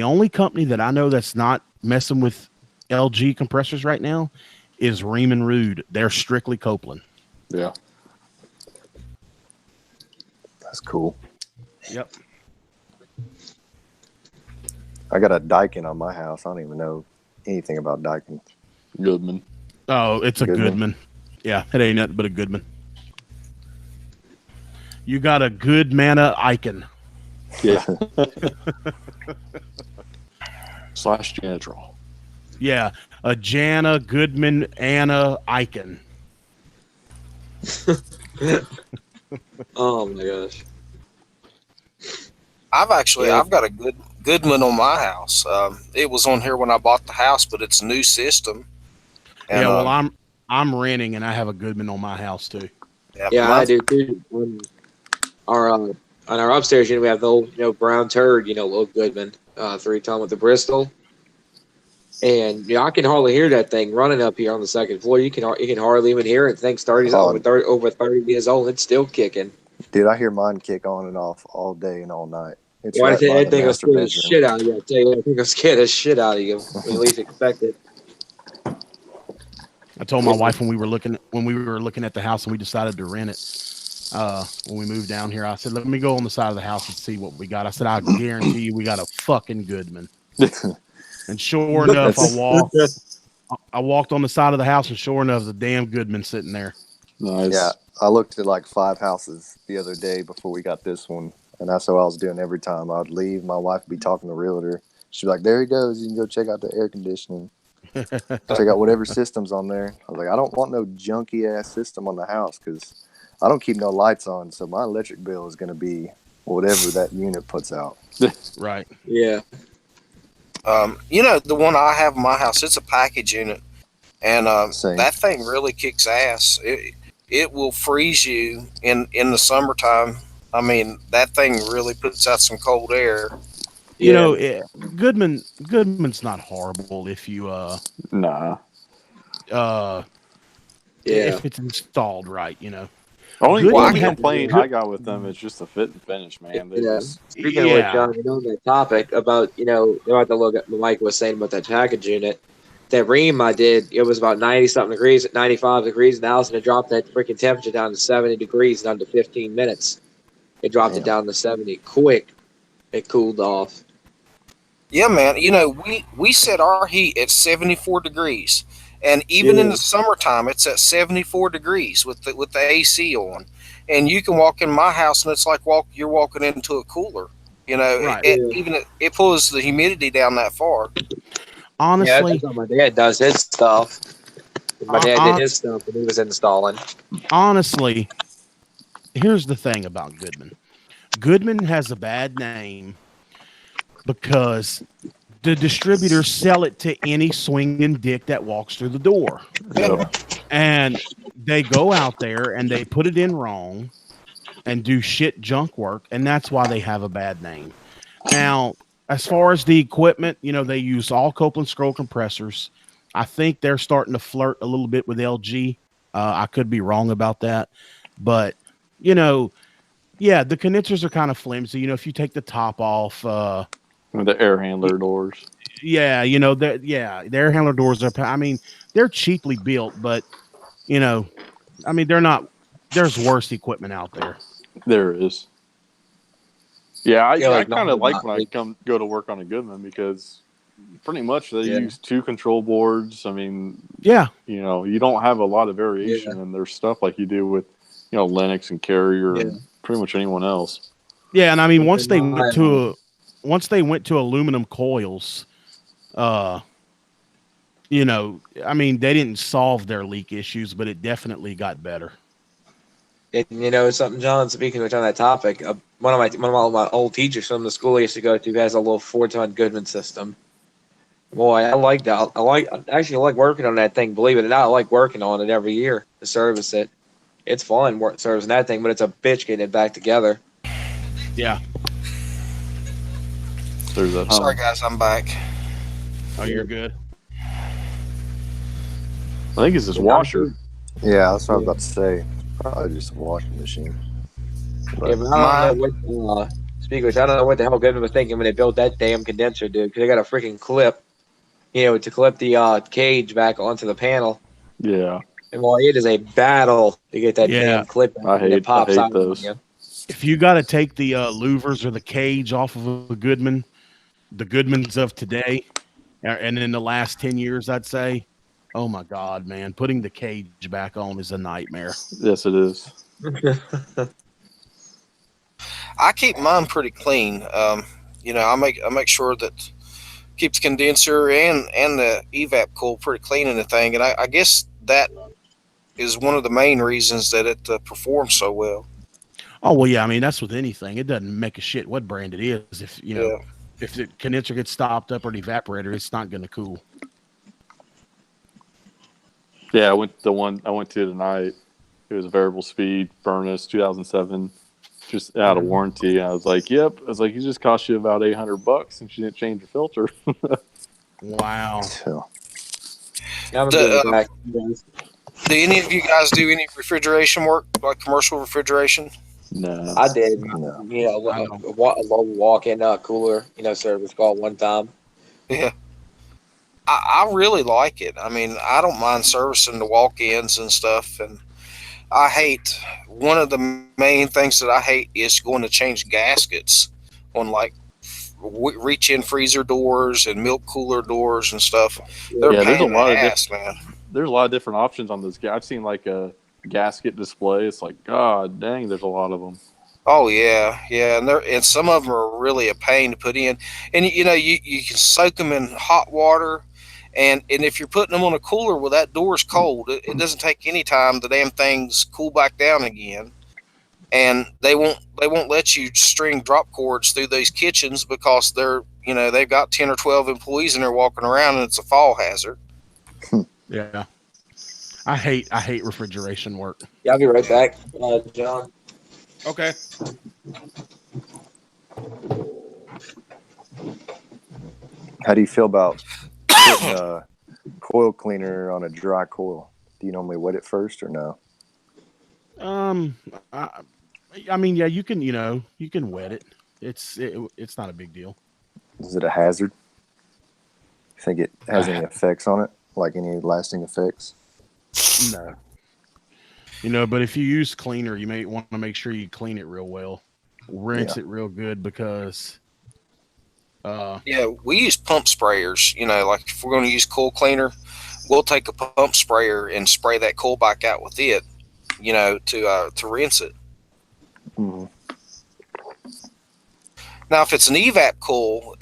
only company that I know that's not messing with LG compressors right now is Riemann Rude. They're strictly Copeland. Yeah. That's cool. Yep. I got a Daikin on my house. I don't even know anything about Daikin. Goodman. Oh, it's a Goodman. Goodman. Yeah, it ain't nothing but a Goodman. You got a good mana icon. Yeah. Slash Janitral. Yeah, a Jana Goodman Anna icon. Oh my gosh. I've got a good one on my house. It was on here when I bought the house, but it's a new system. And Yeah, well, I'm renting and I have a Goodman on my house too. Yeah, I do too. On our upstairs unit, we have the old, brown turd, little Goodman, 3-ton with the Bristol. And I can hardly hear that thing running up here on the second floor. You can hardly even hear it. Thing's over 30 years old. It's still kicking. Dude, I hear mine kick on and off all day and all night. It's Well, right by that the thing will master scare the bedroom. shit out of you. I tell you, that thing will scare the shit out of you when you least expect it. I told my wife when we were looking at the house and we decided to rent it. When we moved down here, I said, "Let me go on the side of the house and see what we got." I said, "I guarantee you, we got a fucking Goodman." And sure enough, I walked on the side of the house, and sure enough, the damn Goodman sitting there. Nice. Yeah, I looked at like 5 houses the other day before we got this one, and that's what I was doing every time. I'd leave, my wife would be talking to the realtor. She'd be like, "There he goes. You can go check out the air conditioning. Check out whatever system's on there." I was like, "I don't want no junky ass system on the house because I don't keep no lights on, so my electric bill is going to be whatever that unit puts out." Right. Yeah. The one I have in my house, it's a package unit, and Same. that thing really kicks ass. It will freeze you in the summertime. I mean, that thing really puts out some cold air. You know, Goodman's not horrible if you Nah. if it's installed right, you know. Only Goodman complaint I got with them is just the fit and finish, man. They just Speaking of which, John, on that topic about, about the look at what Mike was saying about that package unit, that ream I did, it was about 90-something degrees at 95 degrees in the house, and it dropped that freaking temperature down to 70 degrees in under 15 minutes. It dropped it down to 70 quick. It cooled off. Yeah, man. We set our heat at 74 degrees, and even in the summertime, it's at 74 degrees with the AC on. And you can walk in my house, and it's like you're walking into a cooler. Right. It pulls the humidity down that far. Honestly, that's how my dad does his stuff. My dad did his stuff when he was installing. Honestly, here's the thing about Goodman. Goodman has a bad name because the distributors sell it to any swinging dick that walks through the door. And they go out there and they put it in wrong and do shit junk work, and that's why they have a bad name. Now, as far as the equipment, they use all Copeland scroll compressors. I think they're starting to flirt a little bit with LG. I could be wrong about that. But, yeah, the condensers are kind of flimsy. If you take the top off, with the air handler doors. Yeah, the air handler doors are. I mean, they're cheaply built, but they're not. There's worse equipment out there. There is. Yeah, I kind of like when I go to work on a Goodman because pretty much they use 2 control boards. I mean, yeah, you don't have a lot of variation in their stuff like you do with Lennox and Carrier and pretty much anyone else. Yeah, and I mean once they went to aluminum coils, they didn't solve their leak issues, but it definitely got better. And something, John, speaking of which on that topic, one of my old teachers from the school I used to go to has a little 4-ton Goodman system. Boy, I like that. I actually like working on that thing. Believe it or not, I like working on it every year to service it. It's fun servicing that thing, but it's a bitch getting it back together. Yeah. Sorry, guys, I'm back. Oh, you're good. I think it's this washer. Yeah, that's what I was about to say. Probably just a washing machine. But I don't know speaking of which, I don't know what the hell Goodman was thinking when they built that damn condenser, dude. Because they got a freaking clip, to clip the cage back onto the panel. Yeah. And it is a battle to get that damn clip out. I hate those. If you got to take the louvers or the cage off of a Goodman, the Goodmans of today, and in the last 10 years, I'd say, oh my God, man, putting the cage back on is a nightmare. Yes, it is. I keep mine pretty clean. I make sure that keep the condenser and the evap cool pretty clean in the thing, and I guess that is one of the main reasons that it performs so well. Oh well, yeah. I mean, that's with anything. It doesn't make a shit what brand it is. If Yeah. if the condenser gets stopped up or the evaporator, it's not going to cool. Yeah, I went to tonight. It was a variable speed furnace, 2007, just out of warranty. I was like, "Yep." I was like, "It just cost you about $800, and she didn't change the filter." Wow. So, I'm gonna back. Do any of you guys do any refrigeration work, like commercial refrigeration? No, I did. no. You know, a walk-in cooler, service call one time. Yeah. I really like it. I mean, I don't mind servicing the walk-ins and stuff, and I hate one of the main things that I hate is going to change gaskets on like reach-in freezer doors and milk cooler doors and stuff. They're there's a pain in lot the of ass, man. there's a lot of different options on those. I've seen like a gasket display. It's like, God dang, there's a lot of them. Oh yeah, yeah, and some of them are really a pain to put in, and you can soak them in hot water, and if you're putting them on a cooler, well, that door's cold. It doesn't take any time. The damn things cool back down again, and they won't let you string drop cords through these kitchens because they've got 10 or 12 employees and they're walking around, and it's a fall hazard. Yeah. I hate refrigeration work. Yeah, I'll be right back, John. Okay. How do you feel about putting a coil cleaner on a dry coil? Do you normally wet it first or no? I mean, yeah, you can wet it. It's not a big deal. Is it a hazard? You think it has any effects on it? Like any lasting effects? No. But if you use cleaner, you may want to make sure you clean it real well. Rinse it real good because we use pump sprayers. Like if we're going to use coil cleaner, we'll take a pump sprayer and spray that coal back out with it, to rinse it. Mm-hmm. Now, if it's an evap coal,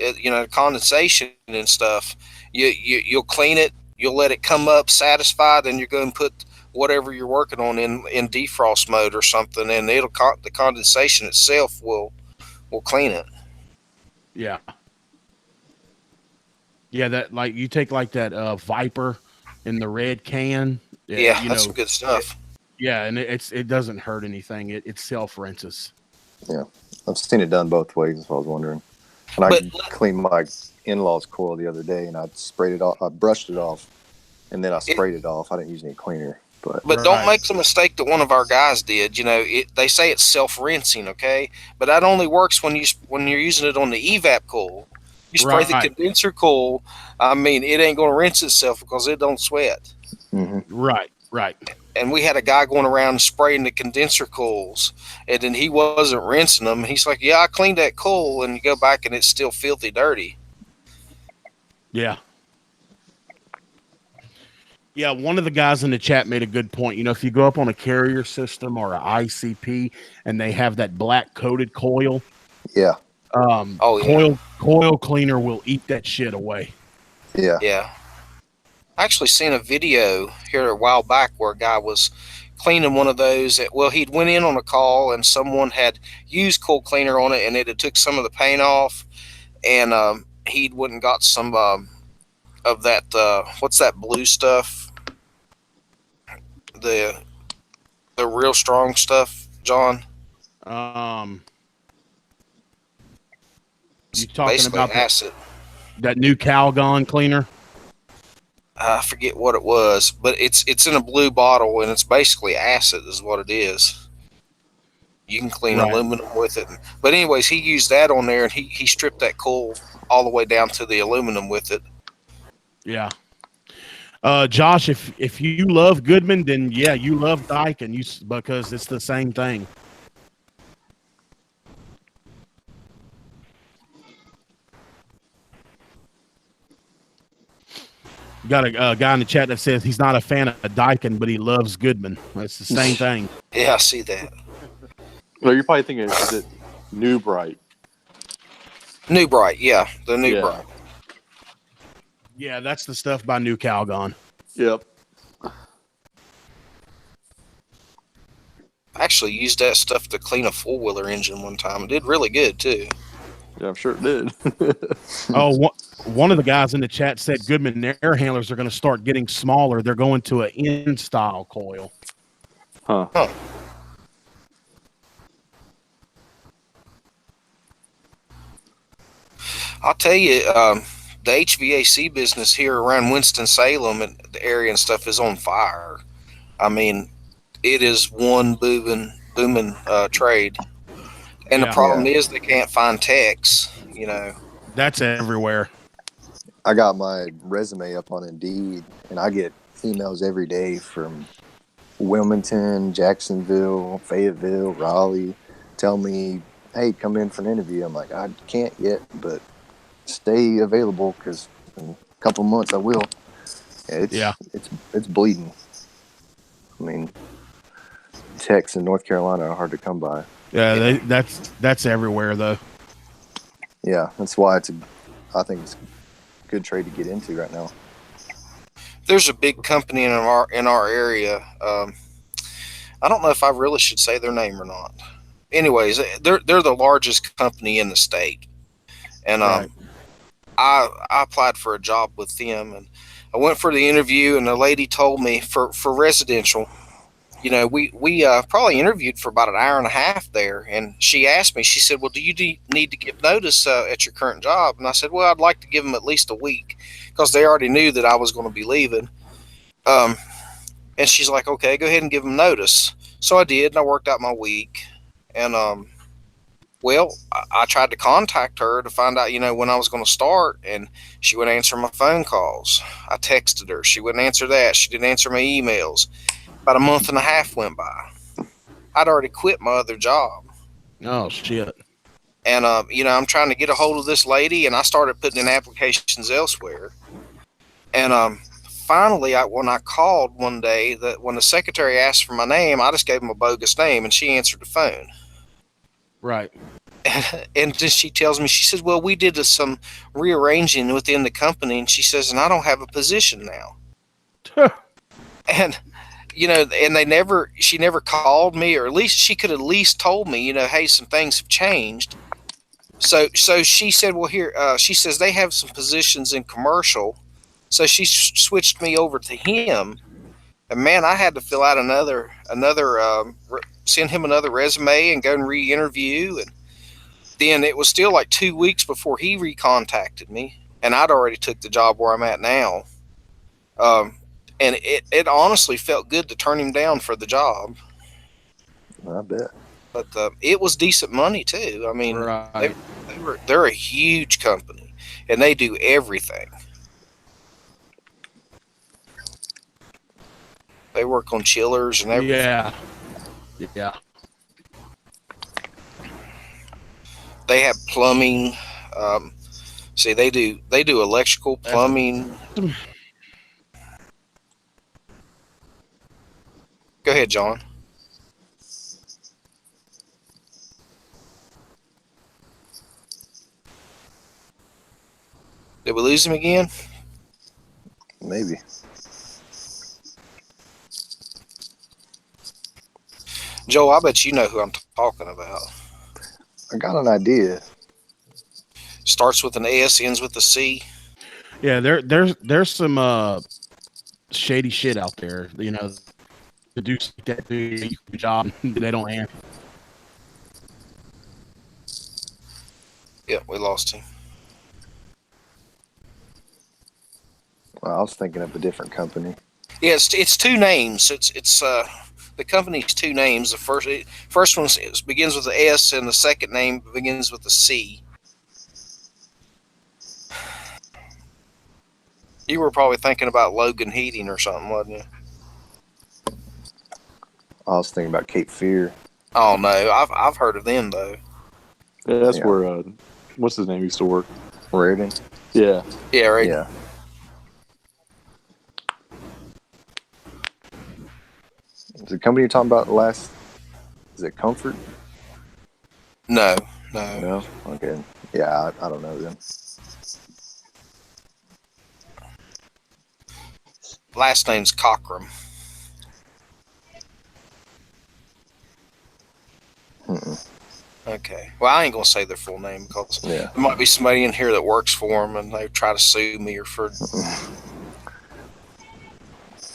condensation and stuff, you'll clean it, you'll let it come up satisfied, and you're going to put whatever you're working on in defrost mode or something, and the condensation itself will clean it. Yeah, that like you take like that Viper in the red can. Yeah, that's some good stuff. And it doesn't hurt anything. It self rinses. Yeah, I've seen it done both ways. That's what I was wondering. And I cleaned my in-laws coil the other day, and I sprayed it off. I brushed it off, and then I sprayed it off. I didn't use any cleaner. But don't make the mistake that one of our guys did. They say it's self-rinsing, okay? But that only works when you're using it on the evap coil. You spray the condenser coil. I mean, it ain't going to rinse itself because it don't sweat. Mm-hmm. Right. And we had a guy going around spraying the condenser coils, and then he wasn't rinsing them. He's like, "Yeah, I cleaned that coil," and you go back and it's still filthy dirty. Yeah. Yeah, one of the guys in the chat made a good point. If you go up on a Carrier system or an ICP and they have that black coated coil, coil cleaner will eat that shit away. Yeah. I actually seen a video here a while back where a guy was cleaning one of those. He'd went in on a call and someone had used coil cleaner on it, and it had took some of the paint off, and he'd went and got some of that what's that blue stuff, the real strong stuff, John. You talking about acid, that new Calgon cleaner? I forget what it was, but it's in a blue bottle, and it's basically acid is what it is. You can clean aluminum with it. But anyways, he used that on there, and he stripped that coal all the way down to the aluminum with it. Yeah. Josh, if you love Goodman, then yeah, you love Daikin, because it's the same thing. Got a guy in the chat that says he's not a fan of Daikin, but he loves Goodman. It's the same thing. Yeah, I see that. Well, you're probably thinking, is New Bright. New Bright, yeah, the New Yeah. Bright. Yeah, that's the stuff by New Calgon. Yep. I actually used that stuff to clean a 4-wheeler engine one time. It did really good too. Yeah, I'm sure it did. One of the guys in the chat said Goodman air handlers are going to start getting smaller. They're going to an in-style coil. Huh. I'll tell you, the HVAC business here around Winston-Salem and the area and stuff is on fire. I mean, it is one booming trade. And the problem is they can't find techs, you know. That's everywhere. I got my resume up on Indeed, and I get emails every day from Wilmington, Jacksonville, Fayetteville, Raleigh, tell me, hey, come in for an interview. I'm like, I can't yet, but stay available because in a couple months I will. It's bleeding. I mean, techs in North Carolina are hard to come by. Yeah, that's everywhere though. Yeah, that's why I think it's a good trade to get into right now. There's a big company in our area. I don't know if I really should say their name or not. Anyways, they're the largest company in the state, and I applied for a job with them, and I went for the interview, and the lady told me for residential, you know, we probably interviewed for about an hour and a half there, and she asked me, she said, well, do you need to give notice at your current job? And I said, well, I'd like to give them at least a week because they already knew that I was going to be leaving. And she's like, okay, go ahead and give them notice. So I did, and I worked out my week, and well, I tried to contact her to find out, you know, when I was going to start, and she wouldn't answer my phone calls. I texted her. She wouldn't answer that. She didn't answer my emails. About a month and a half went by. I'd already quit my other job. Oh, shit. And, you know, I'm trying to get a hold of this lady, and I started putting in applications elsewhere. And finally, when I called one day, when the secretary asked for my name, I just gave him a bogus name, and she answered the phone. Right. And then she tells me, she says, well, we did some rearranging within the company, and she says, and I don't have a position now. And, you know, and she never called me, or at least she could at least told me, you know, hey, some things have changed. So she said, well, here, she says they have some positions in commercial. So she switched me over to him. And man, I had to fill out another send him another resume and go and re-interview. And then it was still like 2 weeks before he recontacted me, and I'd already took the job where I'm at now. And it honestly felt good to turn him down for the job. I bet. But it was decent money too. I mean, they're a huge company, and they do everything. They work on chillers and everything. Yeah. They have plumbing. See, they do electrical, plumbing. Go ahead, John. Did we lose him again? Maybe. Joe, I bet you know who I'm talking about. I got an idea. Starts with an S, ends with a C. Yeah, there's some shady shit out there. You know, to do that job, they don't answer. Yeah, we lost him. Well, I was thinking of a different company. Yeah, it's two names. It's the company's two names. The first one begins with an S, and the second name begins with a C. You were probably thinking about Logan Heating or something, wasn't you? I was thinking about Cape Fear. Oh no, I've heard of them though. Yeah, that's where what's his name used to work. Raritan. Yeah. Yeah, right. Yeah. The company you're talking about last, is it Comfort? No, No. No? Okay. Yeah, I don't know then. Last name's Cockrum. Mm-mm. Okay. Well, I ain't gonna say their full name because Yeah. there might be somebody in here that works for them and they try to sue me or for.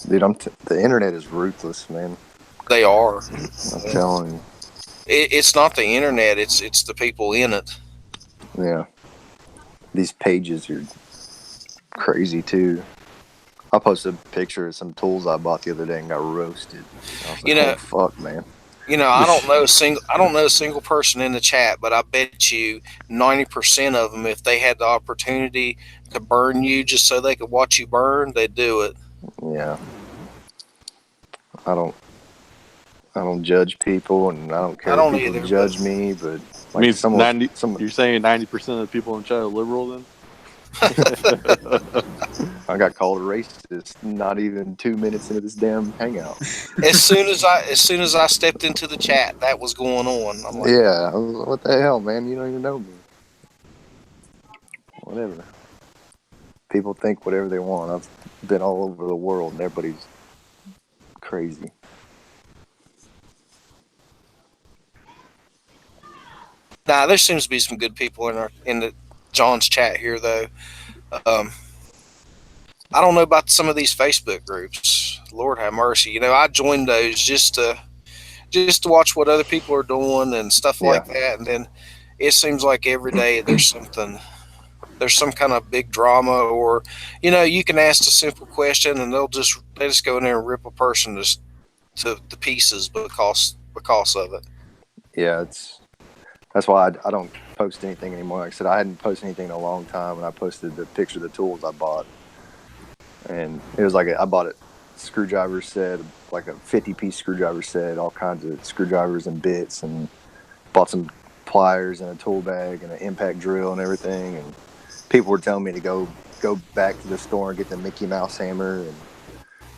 Dude, the internet is ruthless, man. They are. I'm telling you. It's not the internet. It's the people in it. Yeah. These pages are crazy too. I posted a picture of some tools I bought the other day and got roasted. I was like, oh fuck, man. I don't know a single person in the chat, but I bet you 90% of them, if they had the opportunity to burn you just so they could watch you burn, they'd do it. Yeah. I don't judge people, and I don't care I if don't people either, judge me, but like Means someone 90. You're saying 90% of the people in chat are liberal then? I got called a racist not even 2 minutes into this damn hangout. As soon as I stepped into the chat, that was going on. I'm like, Yeah, I was like, what the hell, man? You don't even know me. Whatever. People think whatever they want. I've been all over the world, and everybody's crazy. nah, there seems to be some good people in the John's chat here though. I don't know about some of these Facebook groups. Lord have mercy. I joined those just to watch what other people are doing and stuff Yeah. like that. And then it seems like every day there's some kind of big drama, or you can ask a simple question and they just go in there and rip a person to pieces because of it. Yeah, that's why I don't post anything anymore. Like I said, I hadn't posted anything in a long time, and I posted the picture of the tools I bought. And it was like I bought a screwdriver set, like a 50-piece screwdriver set, all kinds of screwdrivers and bits, and bought some pliers and a tool bag and an impact drill and everything. And people were telling me to go back to the store and get the Mickey Mouse hammer and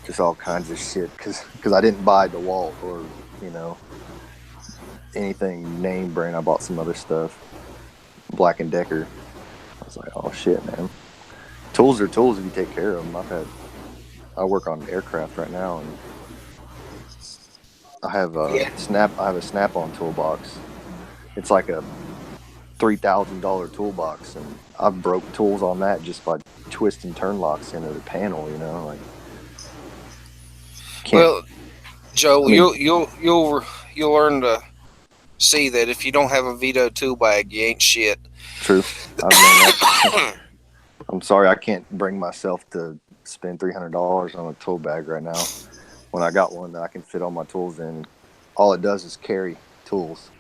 just all kinds of shit because I didn't buy DeWalt or anything name brand. I bought some other stuff, Black and Decker. I was like, oh shit, man. Tools are tools if you take care of them. I work on aircraft right now, and I have a Snap-on toolbox. It's like a $3,000 toolbox, and I broke tools on that just by twisting turn locks into the panel. Like. Well, Joel, you'll learn to see that if you don't have a Vito tool bag, you ain't shit. True. I've learned that. I'm sorry, I can't bring myself to spend $300 on a tool bag right now. When I got one that I can fit all my tools in, all it does is carry tools.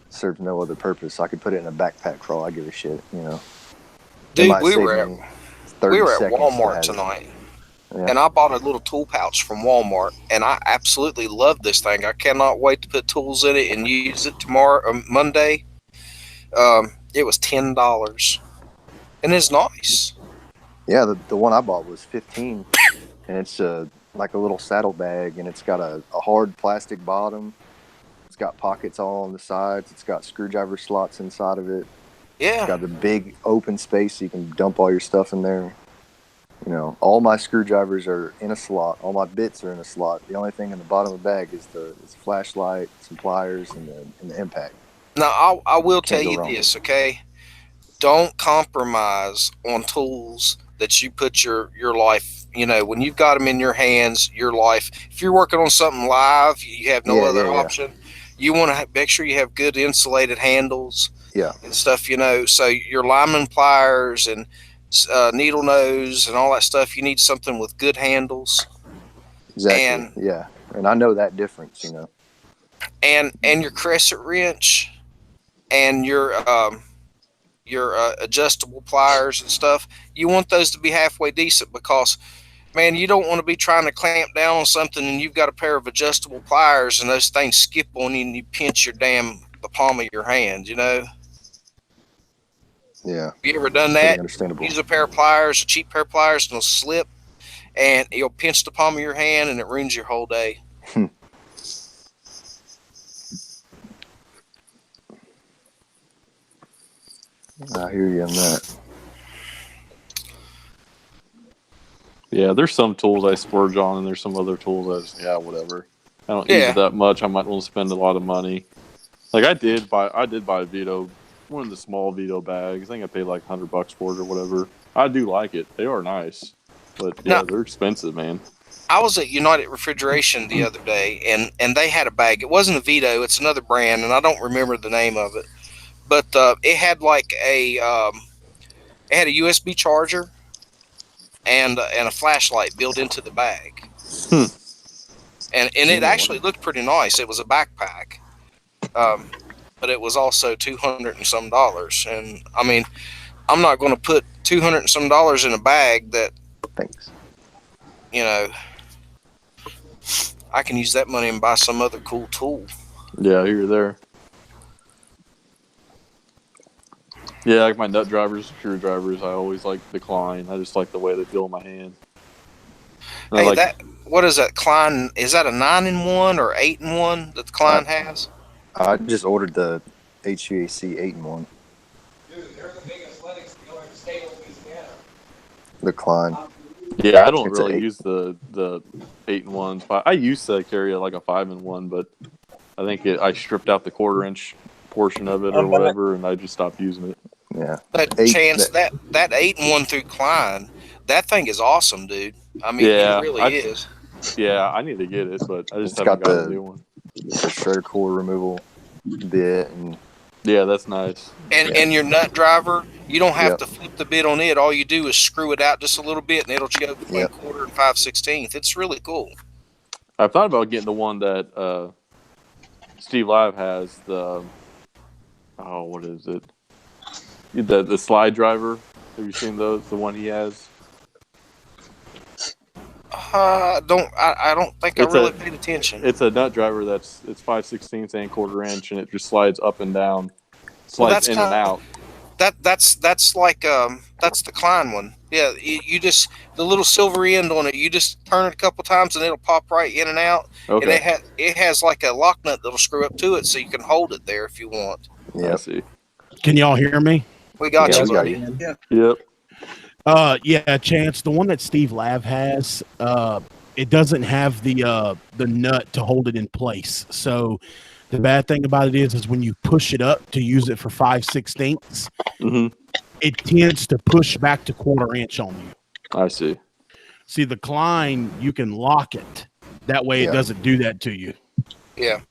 It serves no other purpose. I could put it in a backpack for all I give a shit. Dude, we were at Walmart tonight. Yeah. And I bought a little tool pouch from Walmart, and I absolutely love this thing. I cannot wait to put tools in it and use it Monday. It was $10, and it's nice. Yeah, the one I bought was $15, and it's like a little saddle bag, and it's got a hard plastic bottom. It's got pockets all on the sides. It's got screwdriver slots inside of it. Yeah. It's got the big open space so you can dump all your stuff in there. All my screwdrivers are in a slot. All my bits are in a slot. The only thing in the bottom of the bag is the flashlight, some pliers, and the impact. Now, I will tell you this, okay? Don't compromise on tools that you put your life, when you've got them in your hands, your life. If you're working on something live, you have no other option. You want to make sure you have good insulated handles and stuff, So your lineman pliers and needle nose and all that stuff, you need something with good handles. Exactly. And I know that difference, And your crescent wrench and your adjustable pliers and stuff, you want those to be halfway decent because, man, you don't want to be trying to clamp down on something and you've got a pair of adjustable pliers and those things skip on you and you pinch the palm of your hand, Yeah. You ever done that? Understandable. Use a pair of pliers, a cheap pair of pliers, and they'll slip and you'll pinch the palm of your hand and it ruins your whole day. I hear you on that. Yeah, there's some tools I splurge on, and there's some other tools I just, whatever. I don't use it that much. I might want to spend a lot of money. Like I did buy a Vito, one of the small Vito bags. I think I paid like $100 for it or whatever. I do like it. They are nice, but yeah, they're expensive, man. I was at United Refrigeration the other day, and they had a bag. It wasn't a Vito; it's another brand, and I don't remember the name of it. But it had like it had a USB charger and a flashlight built into the bag. And it actually looked pretty nice. It was a backpack, but it was also $200 and some. And I mean, I'm not going to put $200 and some in a bag that, you know, I can use that money and buy some other cool tool. Yeah, you're there. Yeah, like my nut drivers, screwdrivers, I always like the Klein. I just like the way they feel in my hand. And hey, what is that Klein? Is that a 9-in-1 or 8-in-1 that the Klein has? I just ordered the HVAC 8-in-1. The Klein. Yeah, I don't really use the 8-in-1s, but I used to carry like a 5-in-1, but I think I stripped out the 1/4-inch portion of it or whatever, and I just stopped using it. Yeah. But Chance, that 8-in-1 through Klein, that thing is awesome, dude. I mean, it really is. Yeah, I need to get it, but I just haven't got a new one. The shredder core removal bit, and yeah, that's nice. And your nut driver, you don't have to flip the bit on it. All you do is screw it out just a little bit, and it'll go between 1/4 and 5/16. It's really cool. I've thought about getting the one that Steve Live has. What is it? The slide driver. Have you seen those? The one he has. I don't think I really paid attention. It's a nut driver it's 5/16 and 1/4 inch, and it just slides up and down, slides in and out. That's like that's the Klein one. Yeah, you just the little silver end on it. You just turn it a couple times and it'll pop right in and out. Okay. And it has like a lock nut that'll screw up to it, so you can hold it there if you want. Yeah. I see. Can y'all hear me? We got you, buddy. Yeah. Yep. Chance, the one that Steve Lav has, it doesn't have the nut to hold it in place. So the bad thing about it is when you push it up to use it for 5/16, it tends to push back to 1/4 inch on you. I see. See, the Klein, you can lock it. That way it doesn't do that to you. Yeah.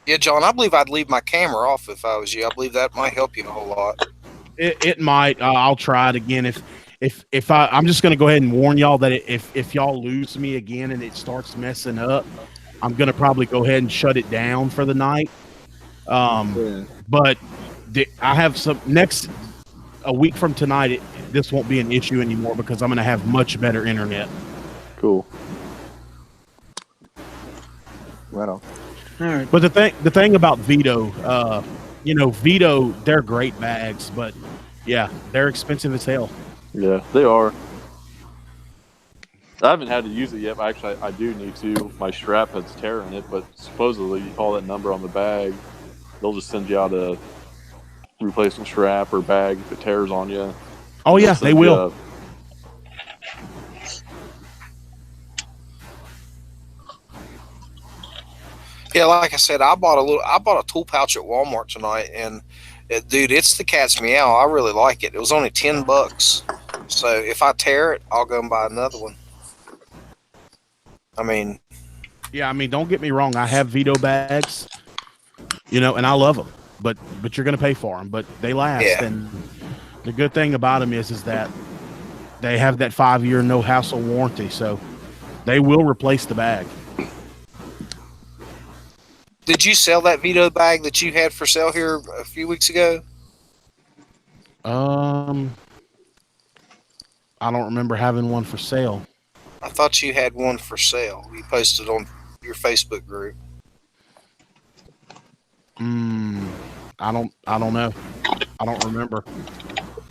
Yeah, John, I believe I'd leave my camera off if I was you. I believe that might help you a whole lot. It might. I'll try it again. If I'm just going to go ahead and warn y'all that if y'all lose me again and it starts messing up, I'm going to probably go ahead and shut it down for the night. But I have a week from tonight, this won't be an issue anymore because I'm going to have much better internet. Cool. Right on. All right. But the thing about Vito, Vito, they're great bags, but yeah, they're expensive as hell. Yeah, they are. I haven't had to use it yet, but actually I do need to. My strap has tear in it, but supposedly you call that number on the bag, they'll just send you out a replacement strap or bag if it tears on you. Oh yeah, they will. Yeah, like I said, I bought a tool pouch at Walmart tonight, and dude, it's the cat's meow. I really like it. It was only $10, so if I tear it, I'll go and buy another one. I mean, don't get me wrong. I have Vito bags, and I love them, but you're gonna pay for them, but they last. Yeah. And the good thing about them is that they have that 5-year no hassle warranty, so they will replace the bag. did you sell that Vito bag that you had for sale here a few weeks ago? I don't remember having one for sale. I thought you had one for sale. You posted on your Facebook group. I don't know. I don't remember.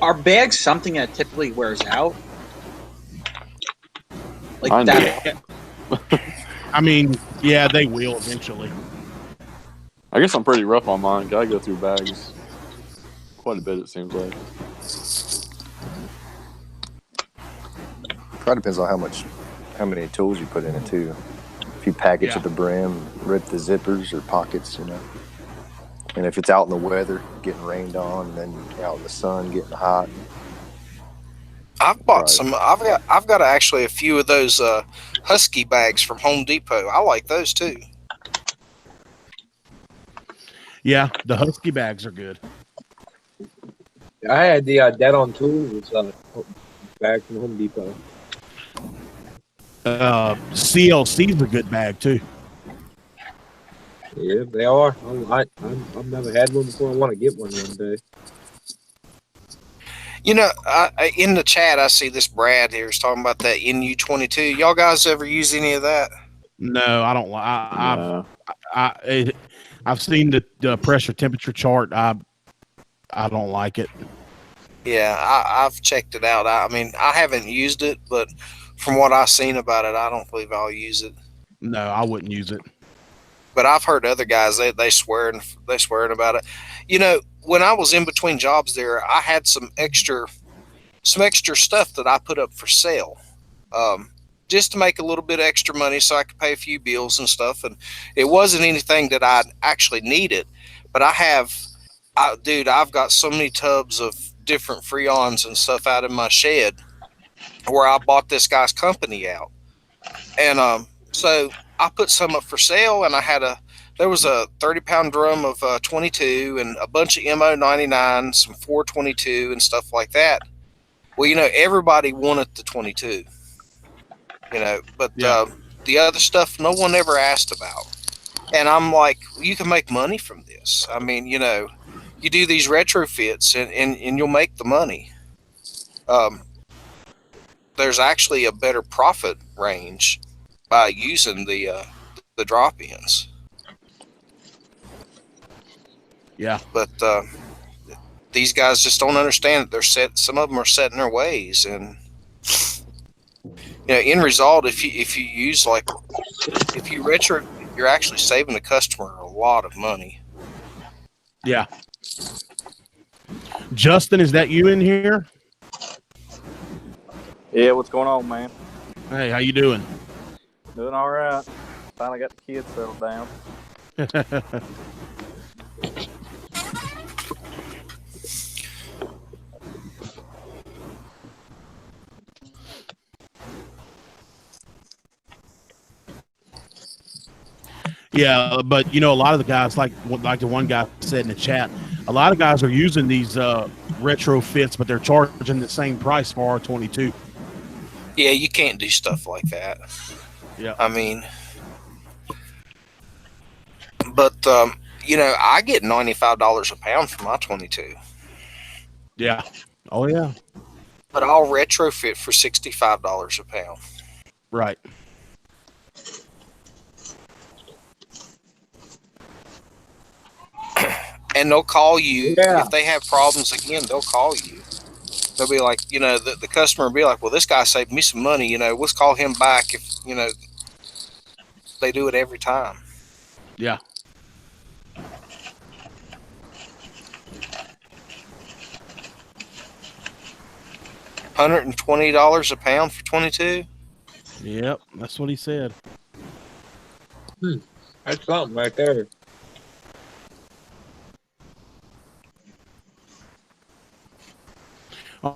Are bags something that typically wears out? Like I that? I mean, yeah, they will eventually. I guess I'm pretty rough on mine. I go through bags quite a bit. It seems like. Probably depends on how many tools you put in it too. If you pack it to the brim, rip the zippers or pockets, and if it's out in the weather, getting rained on, and then out in the sun, getting hot. I've bought some. I've got actually a few of those Husky bags from Home Depot. I like those too. Yeah, the Husky bags are good. I had the Dead on Tools bag from Home Depot. CLC is a good bag too. Yeah, they are. I've never had one before. I want to get one day. In the chat, I see this Brad here is talking about that NU22. Y'all guys ever use any of that? No, I don't. I've seen the pressure temperature chart. I don't like it. Yeah, I've checked it out. I mean, I haven't used it, but from what I've seen about it, I don't believe I'll use it. No, I wouldn't use it. But I've heard other guys they swearing about it. When I was in between jobs there, I had some extra stuff that I put up for sale, just to make a little bit of extra money so I could pay a few bills and stuff. And it wasn't anything that I actually needed, but I've got so many tubs of different Freons and stuff out in my shed where I bought this guy's company out. And so I put some up for sale, and there was a 30-pound drum of 22 and a bunch of MO99, some 422 and stuff like that. Well, everybody wanted the 22, but the other stuff no one ever asked about. And I'm like, you can make money from this. I mean, you do these retrofits and you'll make the money. There's actually a better profit range by using the drop-ins. Yeah. But these guys just don't understand that some of them are set in their ways. And in result, if you use if you retro, you're actually saving the customer a lot of money. Yeah. Justin, is that you in here? Yeah, what's going on, man? Hey, how you doing? Doing all right. Finally got the kids settled down. Yeah, but a lot of the guys, like the one guy said in the chat, a lot of guys are using these retrofits, but they're charging the same price for R22. Yeah, you can't do stuff like that. Yeah, I mean, but I get $95 a pound for my 22. Yeah. Oh yeah. But I'll retrofit for $65 a pound. Right. And they'll call you if they have problems again. They'll call you. They'll be like, the customer will be like, well, this guy saved me some money. Let's call him back if they do it every time. Yeah. $120 a pound for 22. Yep, that's what he said. That's something right there.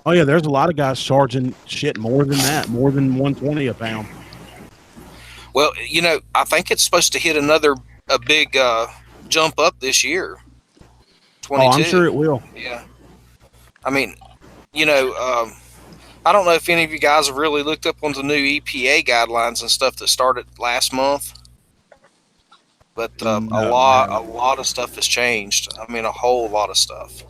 Oh yeah, there's a lot of guys charging shit more than that, more than $120 a pound. Well, I think it's supposed to hit a big jump up this year. 22. Oh, I'm sure it will. Yeah. I mean, I don't know if any of you guys have really looked up on the new EPA guidelines and stuff that started last month, but a lot of stuff has changed. I mean, a whole lot of stuff.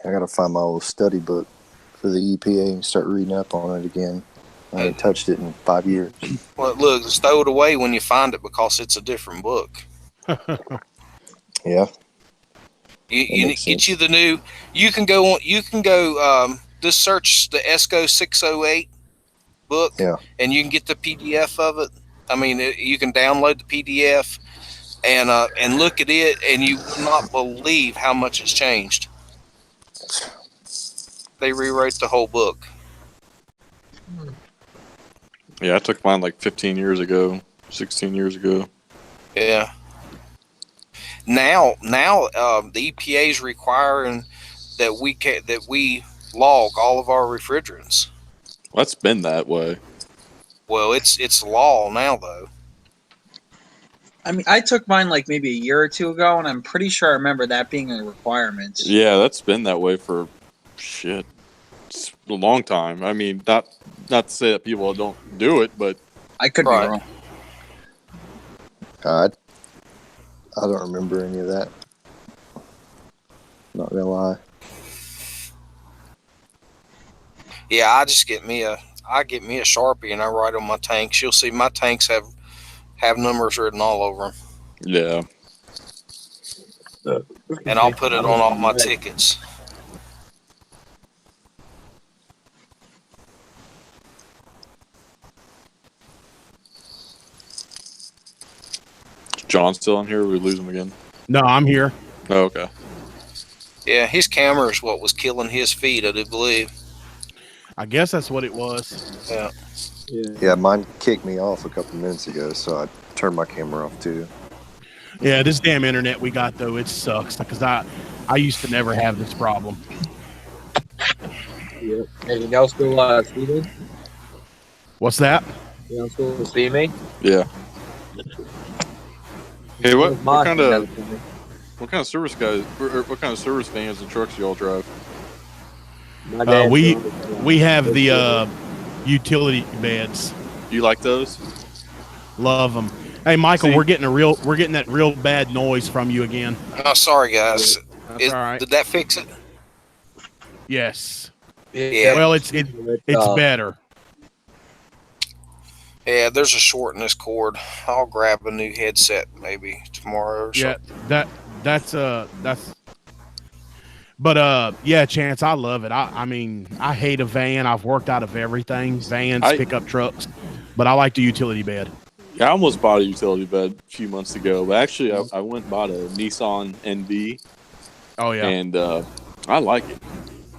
I got to find my old study book for the EPA and start reading up on it again. I haven't touched it in 5 years. Well, look, just throw it away when you find it because it's a different book. Yeah. You get you the new. You can go on. You can go. Just search the ESCO 608 book. Yeah. And you can get the PDF of it. I mean, you can download the PDF. and look at it, and you will not believe how much it's changed. They rewrote the whole book. Yeah, I took mine like 15 years ago, 16 years ago. Yeah. Now, the EPA is requiring that we log all of our refrigerants. Well, that's been that way. Well, it's law now, though. I mean, I took mine like maybe a year or two ago, and I'm pretty sure I remember that being a requirement. Yeah, that's been that way for it's a long time. I mean, not to say that people don't do it, but I could be wrong. I don't remember any of that. Not gonna lie. Yeah, I just get me a Sharpie and I write on my tanks. You'll see my tanks have numbers written all over them. yeah. And I'll put it on all my tickets. John still on here? Or we lose him again? No, I'm here. Oh, okay. Yeah, his camera is what was killing his feed, I do believe. I guess that's what it was. Yeah. Yeah, mine kicked me off a couple minutes ago, so I turned my camera off too. Yeah, this damn internet we got though, it sucks because I used to never have this problem. Yeah. And you know still see me? What's that? You know still see me? Yeah. Hey, what kind of service guys? What kind of service vans and trucks y'all drive? We have the utility beds. You like those? Love them. Hey, Michael, we're getting that real bad noise from you again. Oh, sorry, guys. That's all right. Did that fix it? Yes. Yeah. Well, it's better. Yeah, there's a short in this cord. I'll grab a new headset maybe tomorrow or something. Yeah, that's. But yeah, Chance, I love it. I mean, I hate a van. I've worked out of everything, vans, pickup trucks, but I like the utility bed. Yeah, I almost bought a utility bed a few months ago, but actually I went and bought a Nissan NV. Oh yeah, and I like it.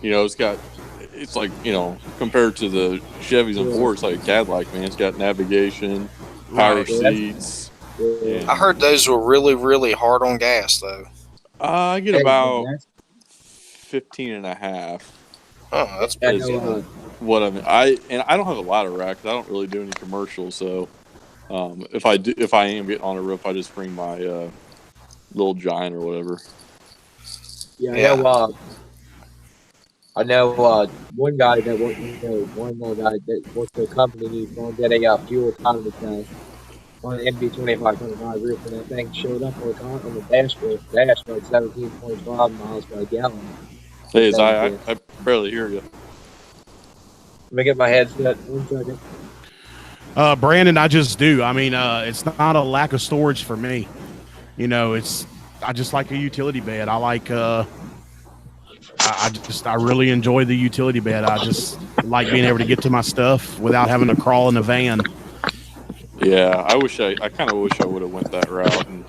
You know, it's like, you know, compared to the Chevys and Fords, like a Cadillac, man. It's got navigation, power seats. I heard those were really, really hard on gas, though. I get about 15 and a half. Oh, that's pretty good. What I mean, I don't have a lot of racks. I don't really do any commercials, so if I am getting on a roof, I just bring my little Giant or whatever. Yeah. I know one guy that worked. One more guy that worked for a company. He's going to get a fuel economy tank on an MB-2500 roof, and that thing showed up on the dashboard. Dash like 17.5 miles per gallon. Hey, I barely hear you. Let me get my headset. 1 second. Brandon, I just do. I mean, it's not a lack of storage for me. You know, I just like a utility bed. I like. I really enjoy the utility bed. I just like being able to get to my stuff without having to crawl in a van. Yeah, I kind of wish I would have went that route. And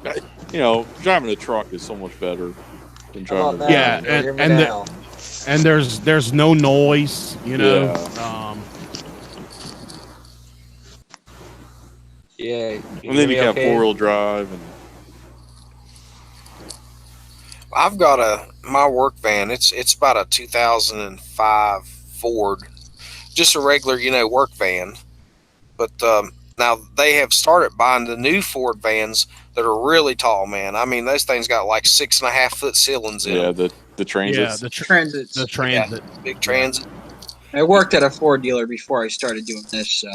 you know, driving a truck is so much better than driving. Yeah, and there's no noise. You know. Yeah. And then you can have 4-wheel drive and. I've got my work van. It's about a 2005 Ford, just a regular, work van. But now they have started buying the new Ford vans that are really tall, man. I mean, those things got like 6.5 foot ceilings in them. Yeah, the Transits. Yeah, the Transits. The Transit. Yeah, big Transit. I worked at a Ford dealer before I started doing this, so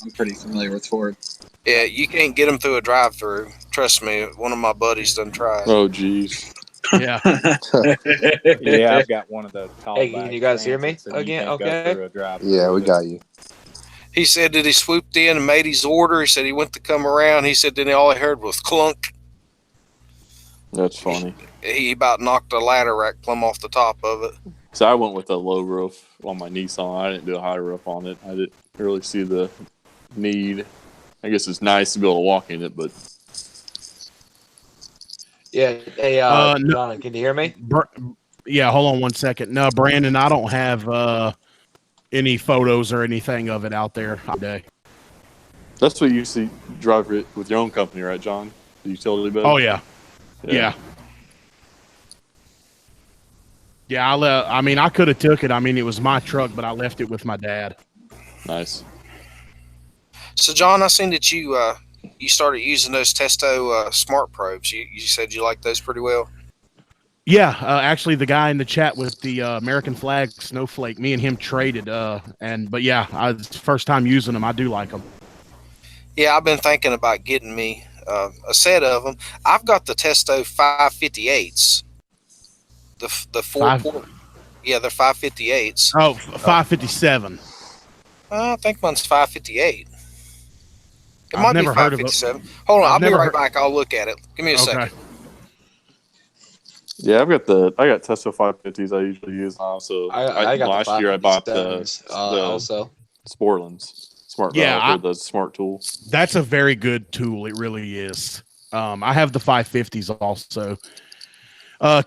I'm pretty familiar with Ford. Yeah, you can't get them through a drive-through. Trust me, one of my buddies done tried. Oh, geez. Yeah. Yeah, I've got one of the tall. Hey, can you guys hear me again? Okay. Yeah, we got you. He said that he swooped in and made his order. He said he went to come around. He said then all he heard was clunk. That's funny. He about knocked a ladder rack plumb off the top of it. So I went with a low roof on my Nissan. I didn't do a high roof on it. I didn't really see the need. I guess it's nice to be able to walk in it, but Yeah. Hey, No, John, can you hear me? yeah, hold on one second. No, Brandon, I don't have any photos or anything of it out there today. That's what you see drive it with your own company, right, John? The utility bed. Oh yeah. Yeah. I mean, I could have took it. I mean, it was my truck, but I left it with my dad. Nice. So, John, I seen that you started using those Testo smart probes. You said you like those pretty well. Yeah, actually, the guy in the chat with the American flag snowflake, me and him traded. But yeah, it's the first time using them. I do like them. Yeah, I've been thinking about getting me a set of them. I've got the Testo 558s. The four port. Yeah, they're 558s. Oh, 557. I think mine's 558. It I've might never be heard of 557. Hold on, I'll be right back. I'll look at it. Give me a second. Yeah, I got Testo 550s I usually use now. So I got last year I bought the also Sportlands smart valve or the smart tool. That's a very good tool. It really is. I have the 550s also.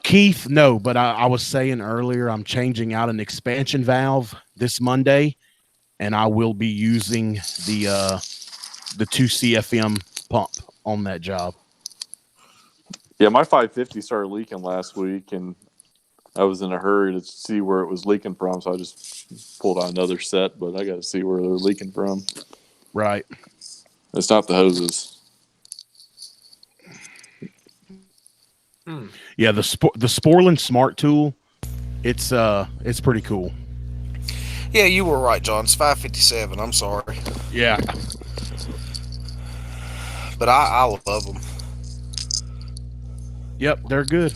Keith, no, but I was saying earlier I'm changing out an expansion valve this Monday, and I will be using the 2 CFM pump on that job. Yeah, my 550 started leaking last week, and I was in a hurry to see where it was leaking from, so I just pulled out another set, but I got to see where they're leaking from. Right. It's not the hoses. Yeah, the Sportland Smart Tool, it's pretty cool. Yeah, you were right, John. It's 557. I'm sorry. Yeah. But I love them. Yep, they're good.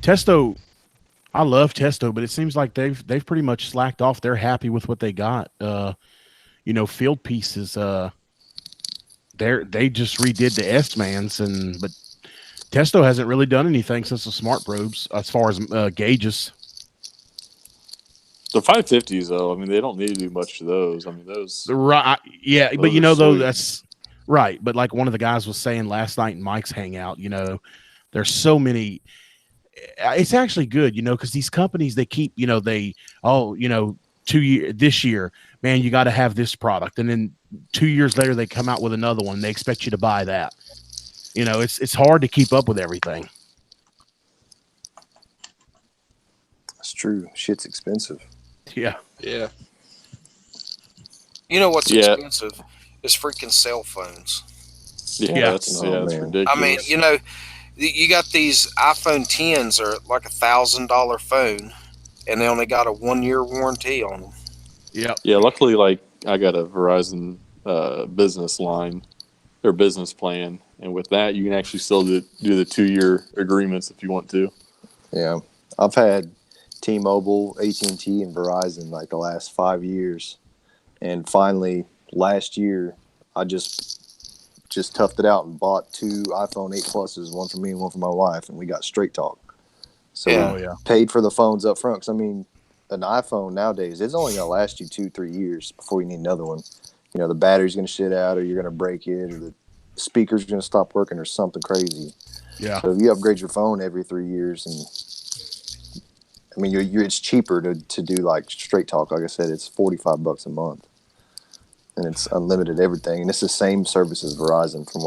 Testo, I love Testo, but it seems like they've pretty much slacked off. They're happy with what they got. Field pieces. They just redid the S-Mans, but Testo hasn't really done anything since the smart probes as far as gauges. The 550s, though, I mean, they don't need to do much to those. I mean, those. Right. Yeah, those but though, sweet. that's right. But like one of the guys was saying last night in Mike's Hangout, there's so many. It's actually good, because these companies, they keep, 2 years this year, man, you got to have this product, and then 2 years later they come out with another one. They expect you to buy that. It's hard to keep up with everything. That's true. Shit's expensive. Yeah. Yeah. You know what's expensive? Is freaking cell phones. Yeah, that's ridiculous. I mean, you got these iPhone 10s are like $1,000 phone, and they only got a 1-year warranty on them. Yeah. Yeah, luckily, like, I got a Verizon business line or business plan, and with that, you can actually still do the 2-year agreements if you want to. Yeah, I've had T-Mobile, AT&T, and Verizon like the last 5 years, and finally last year I just toughed it out and bought 2 iPhone 8 Pluses, one for me and one for my wife, and we got Straight Talk. So we paid for the phones up front, because I mean, an iPhone nowadays, it's only going to last you 2-3 years before you need another one. The battery's going to shit out, or you're going to break it, or the speaker's going to stop working, or something crazy. Yeah. So if you upgrade your phone every 3 years, and I mean, it's cheaper to do like Straight Talk. Like I said, it's $45 a month, and it's unlimited everything. And it's the same service as Verizon, from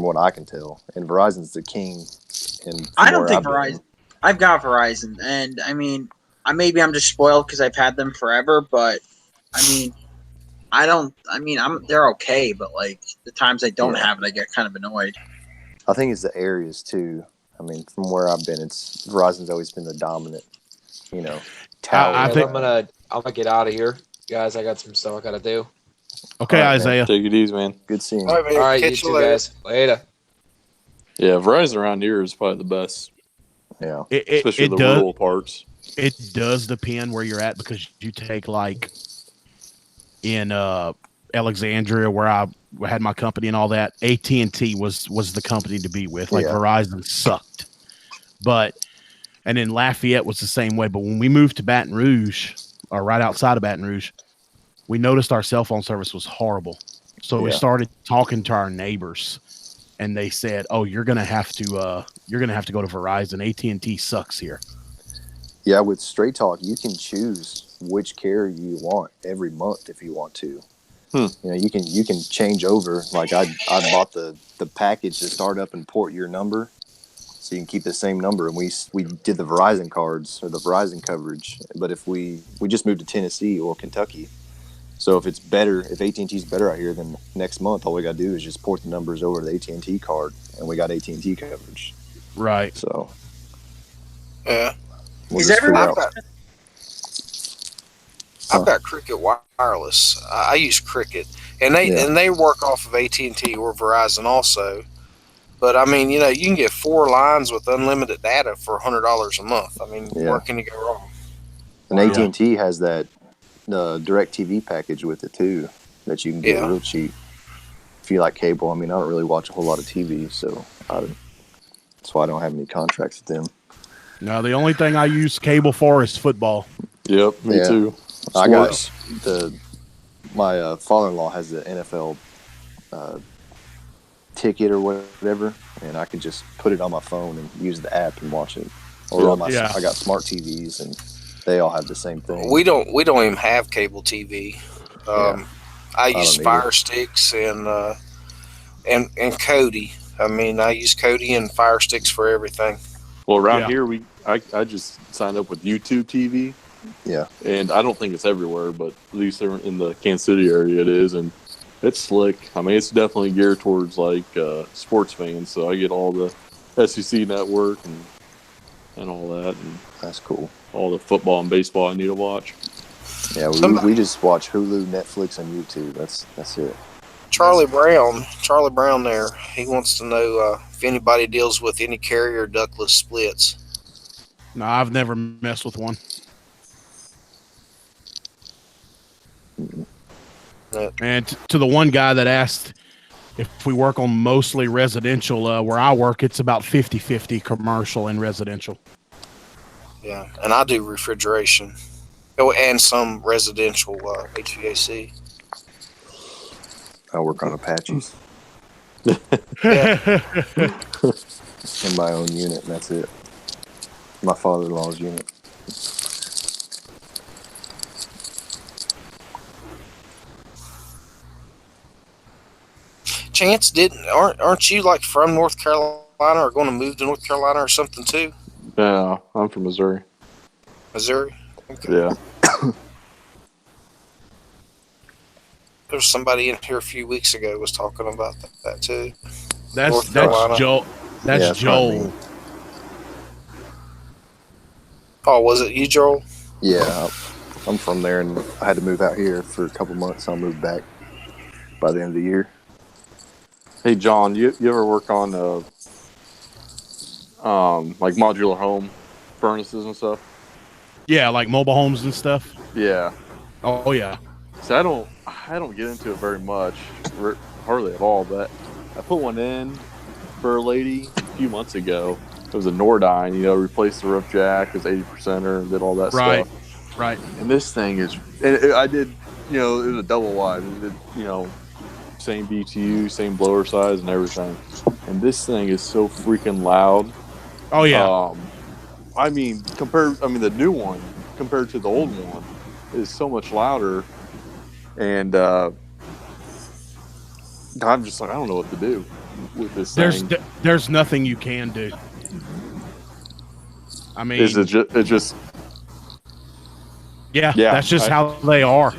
what I can tell. And Verizon's the king. And I don't think Verizon. I've got Verizon, and I mean, maybe I'm just spoiled because I've had them forever. But I mean, they're okay, but like the times I don't have it, I get kind of annoyed. I think it's the areas too. I mean, from where I've been, Verizon's always been the dominant. Tower. I'm gonna get out of here, guys. I got some stuff I gotta do. Okay, right, Isaiah. Man. Take it easy, man. Good seeing you. All right, you too, guys. Later. Yeah, Verizon around here is probably the best. Yeah, especially the rural parts. It does depend where you're at, because you take like in Alexandria, where I had my company and all that. AT&T was the company to be with. Like Verizon sucked, and then Lafayette was the same way. But when we moved to Baton Rouge, or right outside of Baton Rouge, we noticed our cell phone service was horrible. So we started talking to our neighbors, and they said, "Oh, you're gonna have to go to Verizon. AT&T sucks here." Yeah, with Straight Talk, you can choose which carrier you want every month if you want to. You know, you can change over. Like I bought the package to start up and port your number, so you can keep the same number. And we did the Verizon cards or the Verizon coverage. But if we just moved to Tennessee or Kentucky, so if it's better, if AT&T's better out here, then next month all we got to do is just port the numbers over to the AT&T card, and we got AT&T coverage. Right. So yeah. we'll just figure out. I've got Cricket Wireless. I use Cricket, and they work off of AT&T or Verizon also. But I mean, you know, you can get 4 lines with unlimited data for $100 a month. I mean, where can you go wrong? And AT&T has that DirecTV package with it too that you can get real cheap if you like cable. I mean, I don't really watch a whole lot of TV, so that's why I don't have any contracts with them. No, the only thing I use cable for is football. Yep, me too. I got my father-in-law has the NFL ticket or whatever, and I can just put it on my phone and use the app and watch it. Or I got smart TVs, and they all have the same thing. We don't even have cable TV. I use Fire Sticks and Kodi. I mean, I use Kodi and Fire Sticks for everything. Well, around here, I just signed up with YouTube TV. Yeah. And I don't think it's everywhere, but at least in the Kansas City area it is, and it's slick. I mean, it's definitely geared towards like sports fans. So I get all the SEC network and all that, and that's cool. All the football and baseball I need to watch. Yeah, we just watch Hulu, Netflix, and YouTube. That's it. Charlie Brown there. He wants to know if anybody deals with any carrier ductless splits. No, I've never messed with one. And to the one guy that asked if we work on mostly residential, where I work, it's about 50-50 commercial and residential. Yeah, and I do refrigeration. Oh, and some residential HVAC. I work on Apaches. In my own unit, and that's it. My father-in-law's unit. Chance, aren't you like from North Carolina or going to move to North Carolina or something too? Yeah, I'm from Missouri. Missouri? Okay. Yeah. There's somebody in here a few weeks ago was talking about that too. That's Joel. That's Joel. Oh, was it you, Joel? Yeah, I'm from there, and I had to move out here for a couple months. So I'll move back by the end of the year. Hey, John, you ever work on like modular home furnaces and stuff? Yeah, like mobile homes and stuff. Yeah. Oh yeah. So I don't get into it very much, hardly at all. But I put one in for a lady a few months ago. It was a Nordine, replaced the roof jack, it was 80%er, and did all that stuff. Right. And this thing is, I did, it was a double wide. It did, same BTU, same blower size and everything. And this thing is so freaking loud. Oh yeah. The new one compared to the old one is so much louder. And I'm just like, I don't know what to do with this thing. There's nothing you can do. I mean, is it just? Yeah, that's just how they are.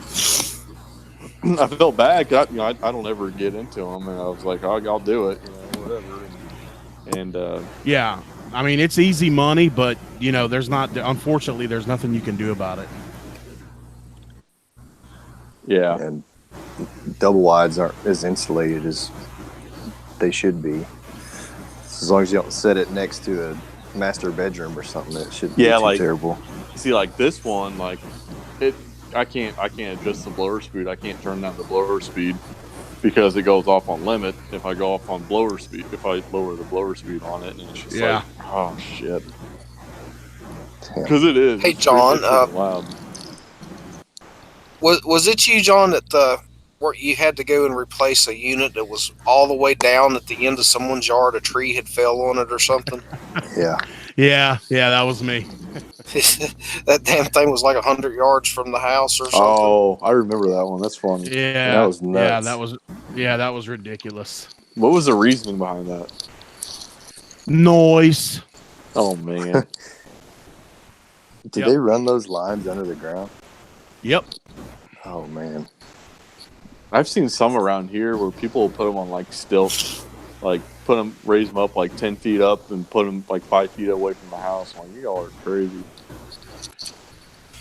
I felt bad. I don't ever get into them, and I was like, I'll do it, whatever. And yeah, I mean, it's easy money, but unfortunately, there's nothing you can do about it. Yeah, and double wides aren't as insulated as they should be. As long as you don't set it next to a master bedroom or something, it shouldn't be too terrible. See, like this one, like it. I can't adjust the blower speed. I can't turn down the blower speed because it goes off on limit. If I go off on blower speed, if I lower the blower speed on it, and it's just like, oh shit, because it is. Hey, John, loud. Was it you, John, that where you had to go and replace a unit that was all the way down at the end of someone's yard. A tree had fell on it or something. Yeah. Yeah, that was me. That damn thing was like 100 yards from the house or something. Oh, I remember that one. That's funny. Yeah, that was nuts. that was ridiculous. What was the reasoning behind that? Noise. Oh man. Did they run those lines under the ground? Yep. Oh man. I've seen some around here where people will put them on like stilts, like raise them up like 10 feet up and put them like 5 feet away from the house. Like, you all are crazy.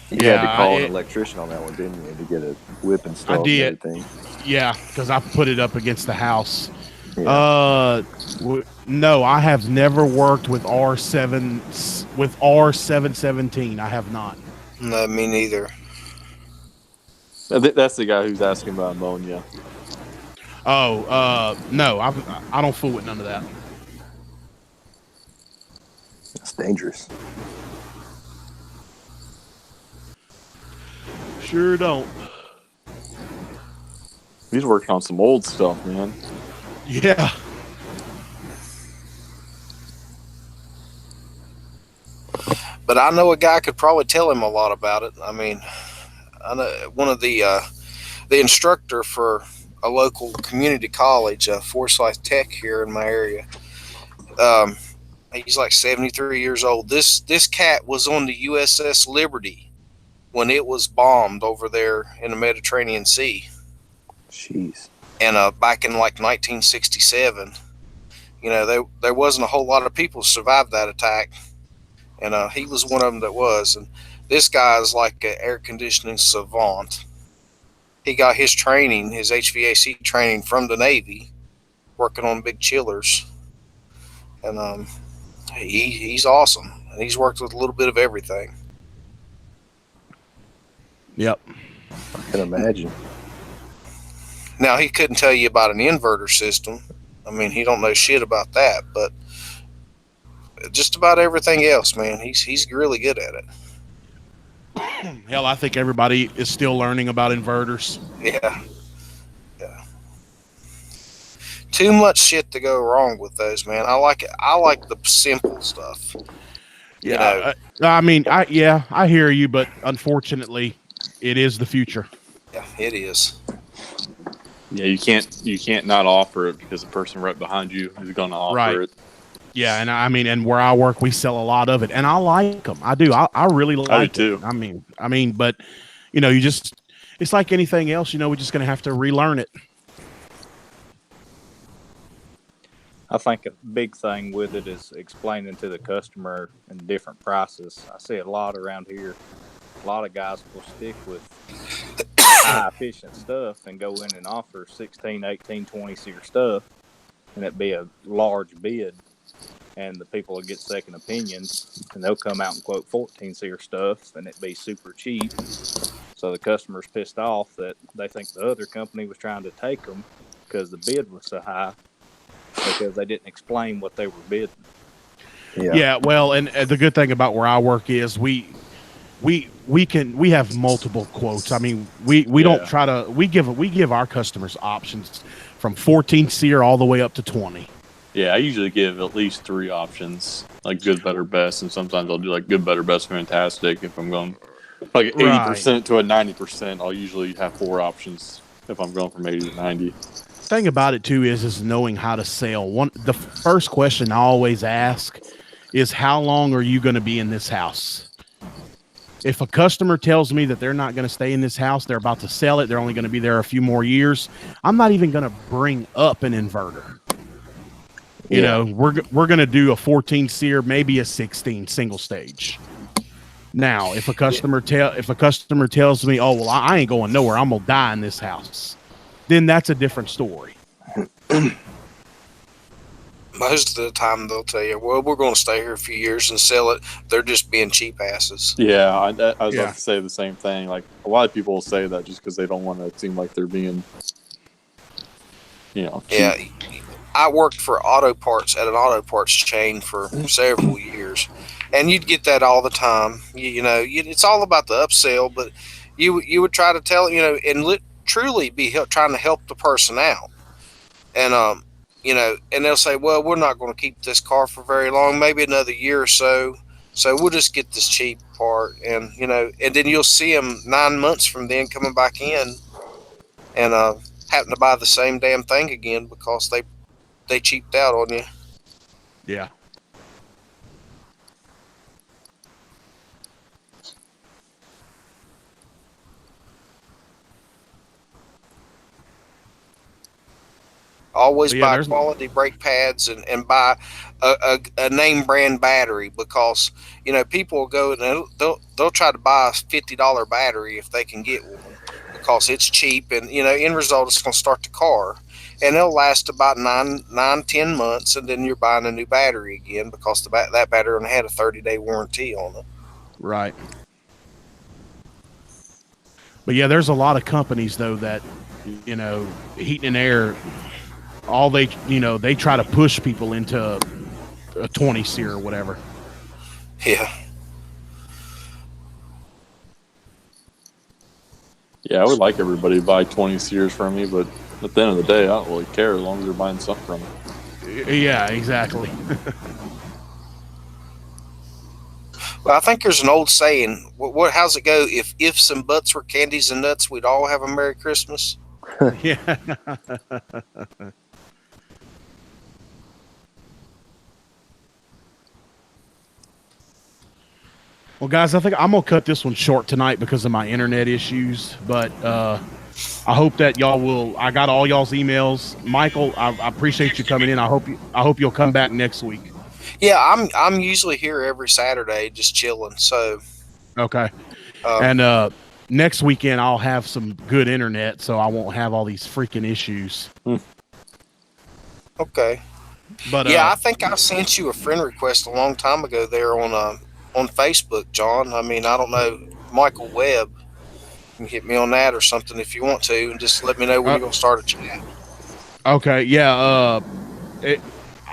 You had to call an electrician on that one, didn't you, to get a whip installed? I did. And everything. Yeah, because I put it up against the house. Yeah. No, I have never worked with R717. I have not. No, me neither. That's the guy who's asking about ammonia. Oh, no, I don't fool with none of that. It's dangerous. Sure don't. He's working on some old stuff, man. Yeah. But I know a guy could probably tell him a lot about it. I mean, I know one of the instructor for a local community college, Forsyth Tech here in my area. He's like 73 years old. This cat was on the USS Liberty when it was bombed over there in the Mediterranean Sea. Jeez. And back in like 1967, there wasn't a whole lot of people survived that attack. And he was one of them that was. And this guy is like an air conditioning savant. He got his training, his HVAC training from the Navy, working on big chillers. And he's awesome. And he's worked with a little bit of everything. Yep. I can imagine. Now, he couldn't tell you about an inverter system. I mean, he don't know shit about that, but just about everything else, man, he's really good at it. Hell, I think everybody is still learning about inverters. Yeah. Too much shit to go wrong with those, man. I like it. I like the simple stuff. Yeah. I mean, I hear you, but unfortunately, it is the future. Yeah, it is. Yeah, you can't not offer it because the person right behind you is going to offer it. Yeah, and I mean, and where I work, we sell a lot of it, and I like them. I do. I really like it. I mean, but it's like anything else. We're just going to have to relearn it. I think a big thing with it is explaining to the customer and different prices. I see a lot around here. A lot of guys will stick with high efficient stuff and go in and offer 16, 18, 20 SEER stuff, and it'd be a large bid. And the people will get second opinions, and they'll come out and quote 14 SEER stuff, and it'd be super cheap. So the customer's pissed off that they think the other company was trying to take them because the bid was so high because they didn't explain what they were bidding. Yeah. Well, and the good thing about where I work is we have multiple quotes. I mean, we don't try to we give our customers options from 14 SEER all the way up to 20. Yeah, I usually give at least 3 options, like good, better, best, and sometimes I'll do like good, better, best, fantastic. If I'm going like 80% to a 90%, I'll usually have 4 options if I'm going from 80 to 90. Thing about it too is knowing how to sell. The first question I always ask is, how long are you going to be in this house? If a customer tells me that they're not going to stay in this house, they're about to sell it, they're only going to be there a few more years, I'm not even going to bring up an inverter. We're going to do a 14 SEER, maybe a 16 single stage. Now, if a customer tells me, "Oh, well, I ain't going nowhere, I'm going to die in this house," then that's a different story. Most of the time, they'll tell you, "Well, we're going to stay here a few years and sell it." They're just being cheap asses. Yeah, I was about to say the same thing. Like, a lot of people will say that just because they don't want to seem like they're being, cheap. Yeah. I worked for auto parts at an auto parts chain for several years, and you'd get that all the time. It's all about the upsell, but you would try to tell, and truly be trying to help the person out. And and they'll say, well, we're not going to keep this car for very long, maybe another year or so. So we'll just get this cheap part, and and then you'll see them 9 months from then coming back in, and happen to buy the same damn thing again because they cheaped out on you. Yeah. Always buy quality brake pads and buy a name brand battery, because people will go and they'll try to buy a $50 battery if they can get one, because it's cheap, and end result it's going to start the car, and it'll last about 9-10 months, and then you're buying a new battery again because that battery only had a 30-day warranty on it. Right. But yeah, there's a lot of companies though that heating and air, all they try to push people into a 20 SEER or whatever. Yeah. Yeah, I would like everybody to buy 20 SEERs from me, but at the end of the day, I don't really care as long as they're buying something from me. Yeah, exactly. Well, I think there's an old saying. How's it go? If ifs and buts were candies and nuts, we'd all have a Merry Christmas. Yeah. Well, guys, I think I'm going to cut this one short tonight because of my internet issues. But I hope that y'all will. I got all y'all's emails. Michael, I appreciate you coming in. I hope you'll come back next week. Yeah, I'm usually here every Saturday just chilling. So. Okay. And next weekend I'll have some good internet, so I won't have all these freaking issues. Okay. But yeah, I think I sent you a friend request a long time ago there on Facebook, John. I mean, I don't know, Michael Webb. You can hit me on that or something if you want to, and just let me know when you're gonna start a chat. Okay. Yeah.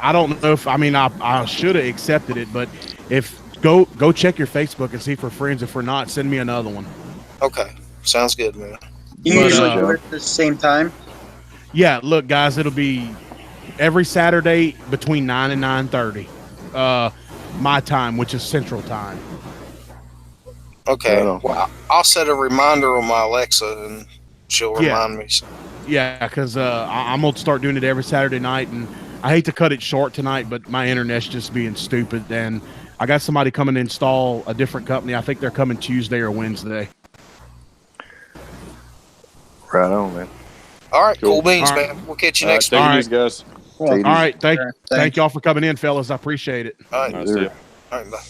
I don't know if I should have accepted it, but if go check your Facebook and see if we're friends. If we're not, send me another one. Okay, sounds good, man. You usually do it at the same time? Yeah, look, guys, it'll be every Saturday between 9 and 9:30, my time, which is Central Time. Okay, well, I'll set a reminder on my Alexa, and she'll remind me. So. Yeah, because I'm gonna start doing it every Saturday night, and I hate to cut it short tonight, but my internet's just being stupid, and I got somebody coming to install a different company. I think they're coming Tuesday or Wednesday. Right on, man. All right, cool beans, man. We'll catch you next week. Take it easy, guys. All right, thank y'all for coming in, fellas. I appreciate it. All right, see you. All right, bye.